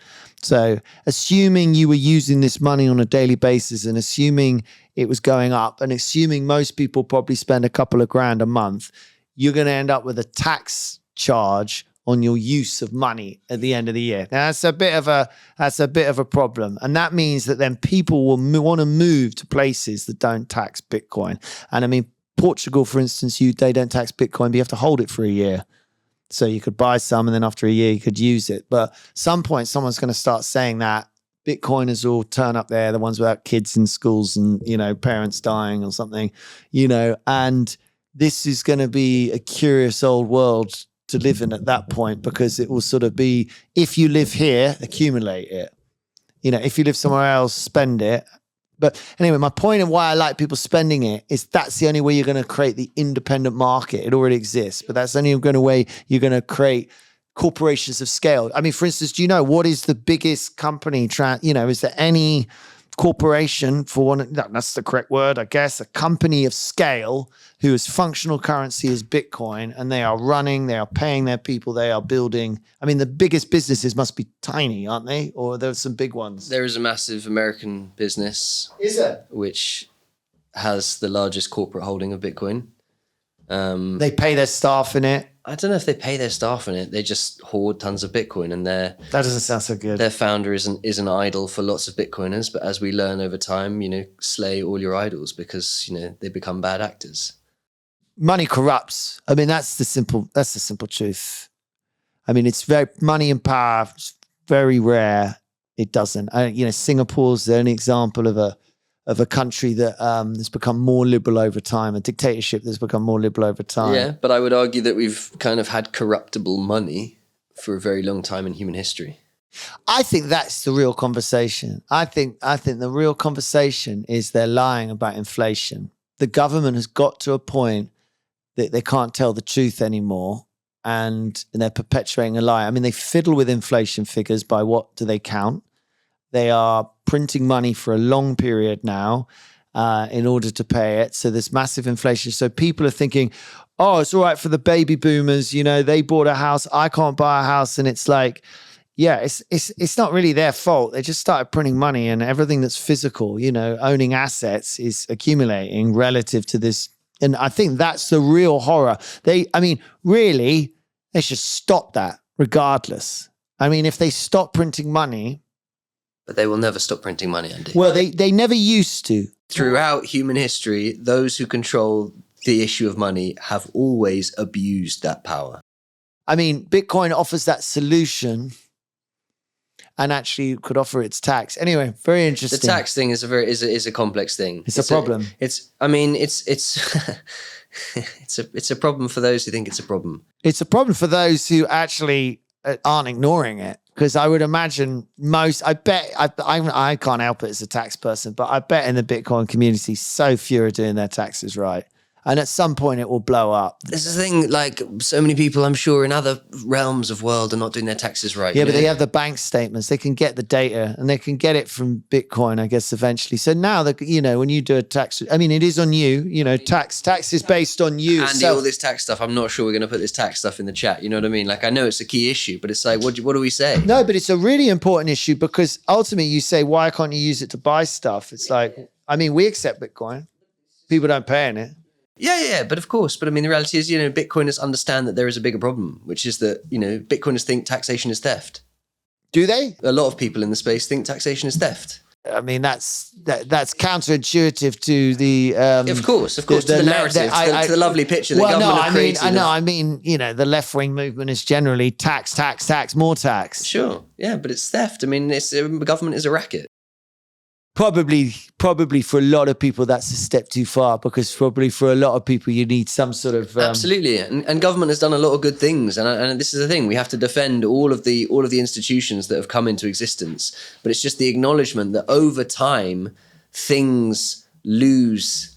So assuming you were using this money on a daily basis and assuming it was going up and assuming most people probably spend a couple of grand a month, you're going to end up with a tax charge on your use of money at the end of the year. Now, that's a bit of a problem. And that means that then people will want to move to places that don't tax Bitcoin. And I mean, Portugal, for instance, they don't tax Bitcoin, but you have to hold it for a year. So you could buy some and then after a year you could use it. But at some point someone's going to start saying that Bitcoiners all turn up there, the ones without kids in schools and, you know, parents dying or something, you know, and this is going to be a curious old world to live in at that point, because it will sort of be, if you live here, accumulate it. You know, if you live somewhere else, spend it. But anyway, my point of why I like people spending it is that's the only way you're going to create the independent market. It already exists, but that's the only way you're going to create corporations of scale. I mean, for instance, do you know what is the biggest company? You know, is there any corporation, that's the correct word, I guess, a company of scale who is functional currency is Bitcoin, and they are paying their people, they are building. I mean, the biggest businesses must be tiny, aren't they? Or there's some big ones. There is a massive American business. Is there? Which has the largest corporate holding of Bitcoin. They pay their staff in it. I don't know if they pay their staff in it. They just hoard tons of Bitcoin, and that doesn't sound so good. Their founder is an idol for lots of Bitcoiners. But as we learn over time, you know, slay all your idols because, you know, they become bad actors. Money corrupts. I mean, that's the simple truth. I mean, it's money and power is very rare. It doesn't. You know, Singapore's the only example of a country that has become more liberal over time, a dictatorship that's become more liberal over time. Yeah, but I would argue that we've kind of had corruptible money for a very long time in human history. I think that's the real conversation. I think the real conversation is they're lying about inflation. The government has got to a point that they can't tell the truth anymore, and they're perpetuating a lie. I mean, they fiddle with inflation figures by what do they count? They are printing money for a long period now in order to pay it. So there's massive inflation. So people are thinking, oh, it's all right for the baby boomers. You know, they bought a house. I can't buy a house. And it's like, yeah, it's not really their fault. They just started printing money, and everything that's physical, you know, owning assets is accumulating relative to this. And I think that's the real horror. Really, they should stop that regardless. I mean, if they stop printing money. But they will never stop printing money, Andy. Well, they never used to. Throughout human history, those who control the issue of money have always abused that power. I mean, Bitcoin offers that solution and actually could offer its tax. Anyway, very interesting. The tax thing is a complex thing. It's a problem. It's a problem for those who think it's a problem. It's a problem for those who actually aren't ignoring it. Because I would imagine I can't help it as a tax person, but I bet in the Bitcoin community, so few are doing their taxes right. And at some point it will blow up. This is the thing, like so many people I'm sure in other realms of world are not doing their taxes right. Yeah, but they have the bank statements. They can get the data and they can get it from Bitcoin, I guess, eventually. So now that, you know, when you do a tax, I mean, it is on you, you know, tax is based on you. Andy, all this tax stuff, I'm not sure we're going to put this tax stuff in the chat. You know what I mean? Like, I know it's a key issue, but it's like, what do we say? No, but it's a really important issue because ultimately you say, why can't you use it to buy stuff? It's like, I mean, we accept Bitcoin. People don't pay in it. Yeah, but of course. But I mean, the reality is, you know, Bitcoiners understand that there is a bigger problem, which is that, you know, Bitcoiners think taxation is theft. Do they? A lot of people in the space think taxation is theft. I mean, that's counterintuitive to the. Of course, to the narrative, to the lovely picture the government have created. I mean, the left wing movement is generally tax, more tax. Sure, yeah, but it's theft. I mean, government is a racket. Probably for a lot of people, that's a step too far, because probably for a lot of people, you need some sort of absolutely. And government has done a lot of good things, and this is the thing: we have to defend all of the institutions that have come into existence. But it's just the acknowledgement that over time, things lose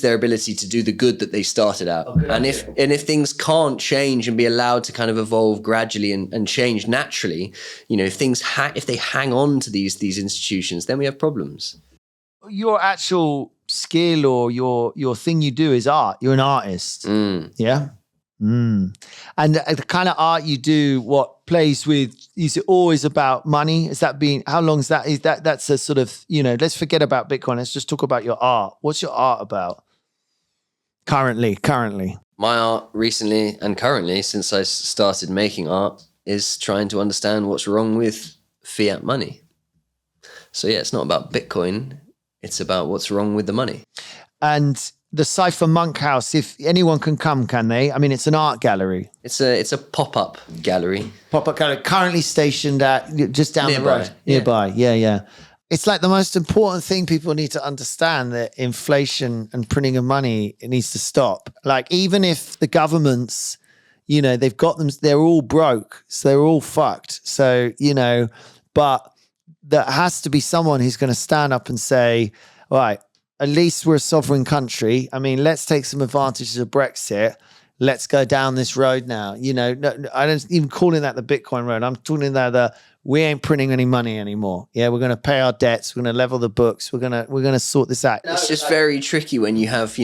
their ability to do the good that they started out. And if things can't change and be allowed to kind of evolve gradually and change naturally, if they hang on to these institutions, then we have problems. Your actual skill or your thing you do is art. You're an artist. Yeah. And the kind of art you do, what plays with, is it always about money? How long is that? That's a sort of, let's forget about Bitcoin. Let's just talk about your art. What's your art about? Currently. My art recently and currently, since I started making art, is trying to understand what's wrong with fiat money. So yeah, it's not about Bitcoin. It's about what's wrong with the money. And the Psyfer Monk House, if anyone can come, can they? I mean, it's an art gallery. It's a pop-up gallery. Pop-up gallery, currently stationed at just down the road. Nearby, yeah. It's like the most important thing people need to understand, that inflation and printing of money, it needs to stop. Like, even if the governments, they've got them, they're all broke, so they're all fucked. So, but there has to be someone who's going to stand up and say, all right, at least we're a sovereign country. I mean, let's take some advantages of Brexit. Let's go down this road now. No, I don't even calling that the Bitcoin road. I'm talking about we ain't printing any money anymore. Yeah, we're going to pay our debts. We're going to level the books. We're going to sort this out. It's just very tricky when you have,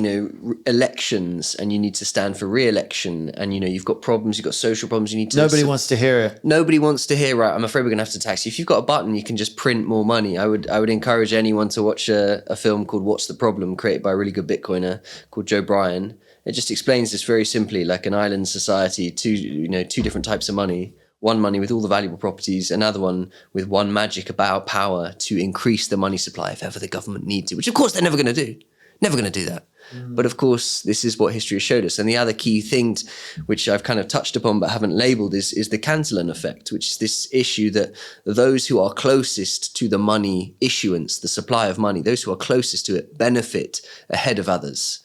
elections and you need to stand for re-election, and, you've got problems, you've got social problems. You need to. Nobody wants to hear it. Nobody wants to hear. Right, I'm afraid we're going to have to tax you. If you've got a button, you can just print more money. I would encourage anyone to watch a film called "What's the Problem," created by a really good Bitcoiner called Joe Bryan. It just explains this very simply, like an island society, two different types of money. One money with all the valuable properties, another one with one magic about power to increase the money supply if ever the government need to, which of course they're never going to do. Never going to do that. But of course, this is what history has showed us. And the other key thing, which I've kind of touched upon but haven't labeled, is the Cantillon effect, which is this issue that those who are closest to the money issuance, the supply of money, those who are closest to it benefit ahead of others.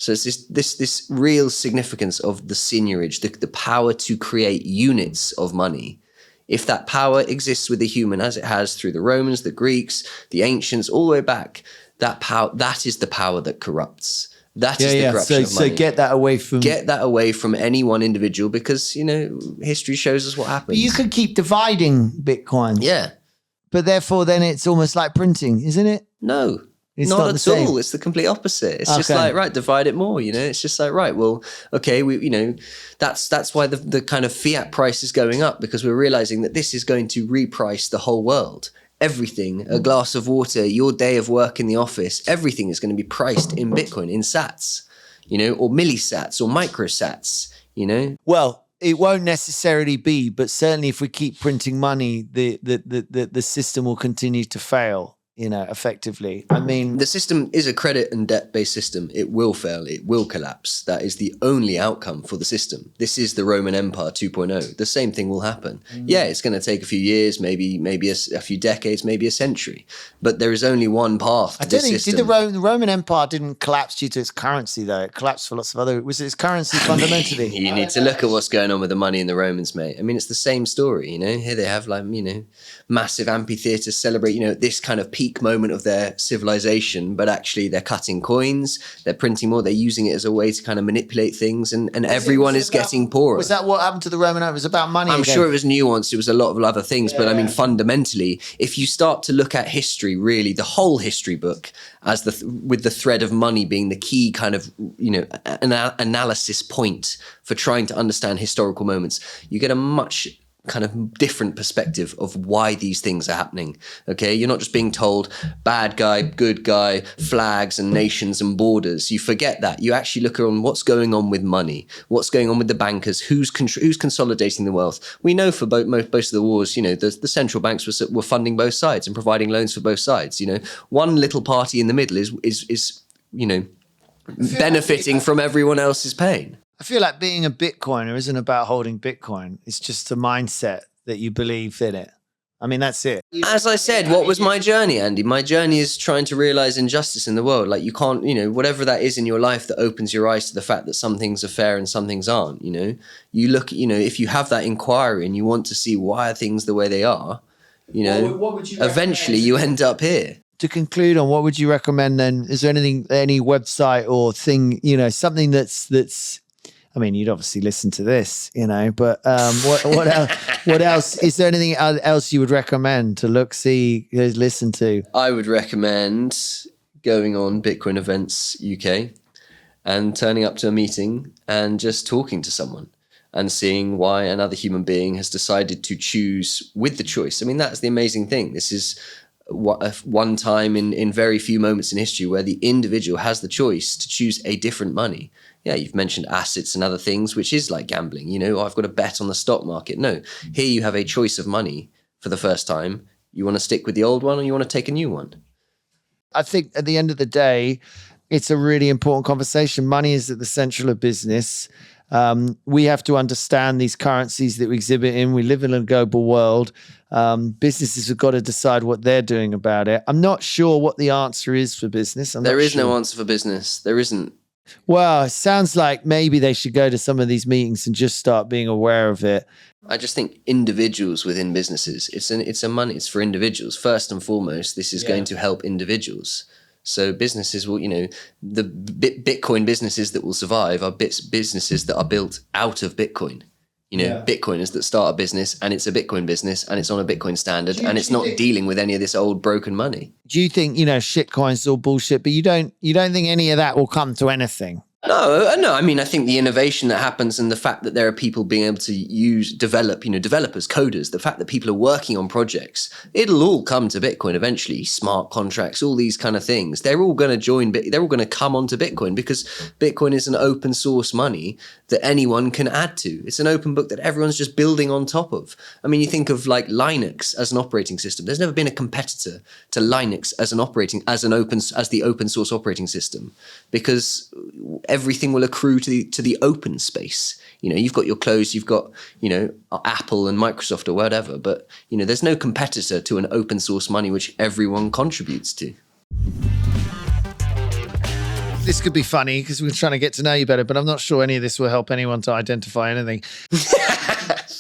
So it's this real significance of the seigniorage, the power to create units of money. If that power exists with the human, as it has through the Romans, the Greeks, the ancients, all the way back, that is the power that corrupts. That is the corruption of money. So get that away from any one individual, because, history shows us what happens. But you could keep dividing Bitcoin. Yeah. But therefore, then it's almost like printing, isn't it? No. It's not at all. It's the complete opposite. It's just like, right, divide it more, It's just like, right, well, okay, that's why the kind of fiat price is going up, because we're realizing that this is going to reprice the whole world. Everything, a glass of water, your day of work in the office, everything is going to be priced in Bitcoin, in sats, or millisats or microsats, Well, it won't necessarily be, but certainly if we keep printing money, the system will continue to fail. Effectively. I mean, the system is a credit and debt-based system. It will fail. It will collapse. That is the only outcome for the system. This is the Roman Empire 2.0. The same thing will happen. Yeah, it's going to take a few years, maybe a few decades, maybe a century. But there is only one path to this system. Did the Roman Empire didn't collapse due to its currency, though? It collapsed for lots of other. Was its currency fundamentally? You need to look at what's going on with the money in the Romans, mate. I mean, it's the same story. Here they have massive amphitheaters celebrate this kind of peak moment of their civilization, but actually they're cutting coins, they're printing more, they're using it as a way to kind of manipulate things, and everyone is getting poorer. Was that what happened to the Roman Empire? It was about money I'm again. sure it was nuanced, it was a lot of other things, but I mean, fundamentally, if you start to look at history, really, the whole history book, as with the thread of money being the key kind of, analysis point for trying to understand historical moments, you get a much kind of different perspective of why these things are happening. Okay, you're not just being told bad guy, good guy, flags and nations and borders. You forget that. You actually look on what's going on with money, what's going on with the bankers, who's consolidating the wealth. We know for most of the wars, the central banks were funding both sides and providing loans for both sides. One little party in the middle is benefiting from everyone else's pain. I feel like being a Bitcoiner isn't about holding Bitcoin. It's just a mindset that you believe in it. I mean, that's it. As I said, what was my journey, Andy? My journey is trying to realize injustice in the world. Like, you can't, whatever that is in your life that opens your eyes to the fact that some things are fair and some things aren't, You look, if you have that inquiry and you want to see why are things the way they are, what would you eventually you end up here. To conclude on, what would you recommend then? Is there any website or thing, something that's I mean, you'd obviously listen to this, but what else? Is there anything else you would recommend to look, see, listen to? I would recommend going on Bitcoin Events UK and turning up to a meeting and just talking to someone and seeing why another human being has decided to choose with the choice. I mean, that's the amazing thing. This is one time in very few moments in history where the individual has the choice to choose a different money. Yeah, you've mentioned assets and other things, which is like gambling. I've got a bet on the stock market. No, here you have a choice of money for the first time. You want to stick with the old one or you want to take a new one? I think at the end of the day, it's a really important conversation. Money is at the central of business. We have to understand these currencies that we exhibit in. We live in a global world. Businesses have got to decide what they're doing about it. I'm not sure what the answer is for business. There is no answer for business. There isn't. Well, it sounds like maybe they should go to some of these meetings and just start being aware of it. I just think individuals within businesses, it's for individuals. First and foremost, this is going to help individuals. So businesses will, the Bitcoin businesses that will survive are businesses that are built out of Bitcoin. Bitcoiners that start a business and it's a Bitcoin business and it's on a Bitcoin standard and it's not dealing with any of this old broken money. Do you think, shitcoins are all bullshit, but you don't think any of that will come to anything? No. I mean, I think the innovation that happens and the fact that there are people being able to develop, developers, coders, the fact that people are working on projects, it'll all come to Bitcoin eventually. Smart contracts, all these kind of things. They're all going to they're all going to come onto Bitcoin because Bitcoin is an open source money that anyone can add to. It's an open book that everyone's just building on top of. I mean, you think of like Linux as an operating system. There's never been a competitor to Linux as the open source operating system because everything will accrue to the open space. You've got your closed, you've got, Apple and Microsoft or whatever, but, there's no competitor to an open source money which everyone contributes to. This could be funny because we're trying to get to know you better, but I'm not sure any of this will help anyone to identify anything.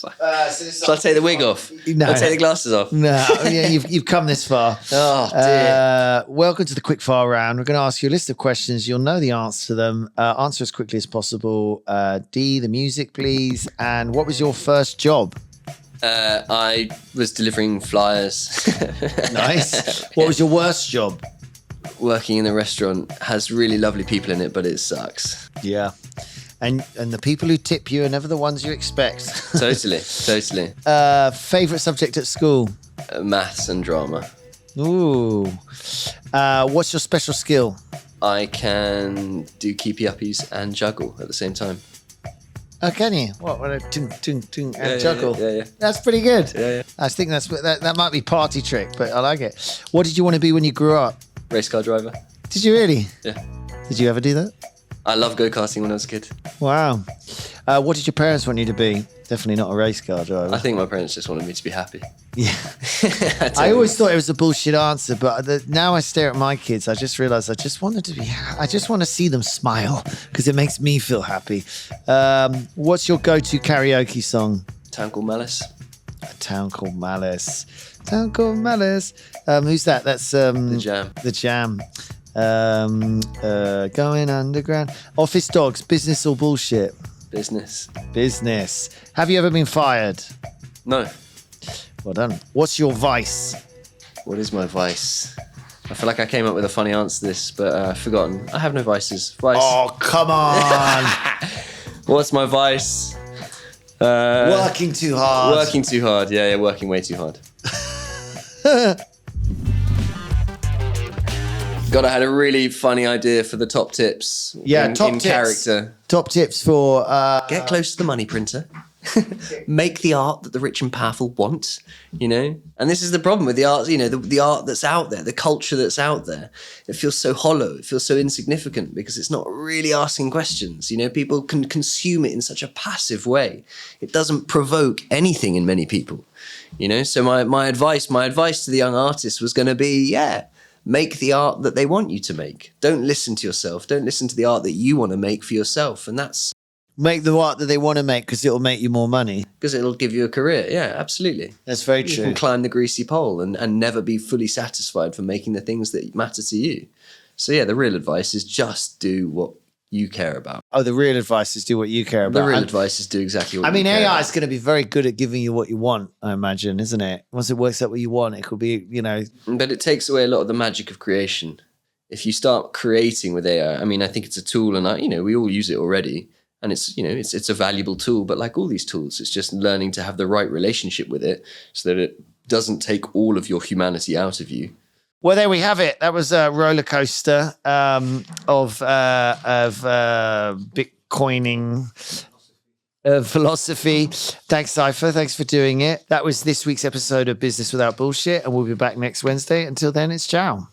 Shall I take the wig off? No. I'll take the glasses off. No, yeah, you've come this far. Oh, dear. Welcome to the Quickfire round. We're going to ask you a list of questions. You'll know the answer to them. Answer as quickly as possible. D, the music, please. And what was your first job? I was delivering flyers. Nice. What was your worst job? Working in a restaurant has really lovely people in it, but it sucks. Yeah. And the people who tip you are never the ones you expect. Totally. Favorite subject at school? Maths and drama. Ooh. What's your special skill? I can do keepy-uppies and juggle at the same time. Oh, can you? What a ting, and juggle? Yeah. That's pretty good. Yeah. I think that might be party trick, but I like it. What did you want to be when you grew up? Race car driver. Did you really? Yeah. Did you ever do that? I love go-karting when I was a kid. Wow. What did your parents want you to be? Definitely not a race car driver. I think my parents just wanted me to be happy. Yeah. I always thought it was a bullshit answer, but now I stare at my kids, I just realize I just want to see them smile because it makes me feel happy. What's your go-to karaoke song? Town Called Malice. A Town Called Malice. Town Called Malice. Who's that? That's The Jam. The Jam. Going underground. Office Dogs, business or bullshit? Business. Have you ever been fired? No. Well done. What's your vice? What is my vice? I feel like I came up with a funny answer to this, but I've forgotten. I have no vices. Vice. Oh, come on. What's my vice? Working too hard. Working too hard. Yeah, working way too hard. God, I had a really funny idea for the top tips. Yeah, top in tips. Character. Top tips for... Get close to the money printer. Make the art that the rich and powerful want, And this is the problem with the art, the art that's out there, the culture that's out there. It feels so hollow. It feels so insignificant because it's not really asking questions. People can consume it in such a passive way. It doesn't provoke anything in many people, So my advice to the young artists was going to be, make the art that they want you to make. Don't listen to yourself. Don't listen to the art that you want to make for yourself. And that's... Make the art that they want to make because it'll make you more money. Because it'll give you a career. Yeah, absolutely. That's very true. You can climb the greasy pole and never be fully satisfied for making the things that matter to you. So the real advice is just do what you care about. Oh, the real advice is do what you care about. The real advice is do exactly what you care AI about. is going to be very good at giving you what you want, I imagine, isn't it? Once it works out what you want, it could be, But it takes away a lot of the magic of creation. If you start creating with AI, I think it's a tool and, we all use it already. And it's a valuable tool, but like all these tools, it's just learning to have the right relationship with it so that it doesn't take all of your humanity out of you. Well, there we have it. That was a roller coaster of Bitcoining philosophy. Thanks, Psyfer. Thanks for doing it. That was this week's episode of Business Without Bullshit, and we'll be back next Wednesday. Until then, it's ciao.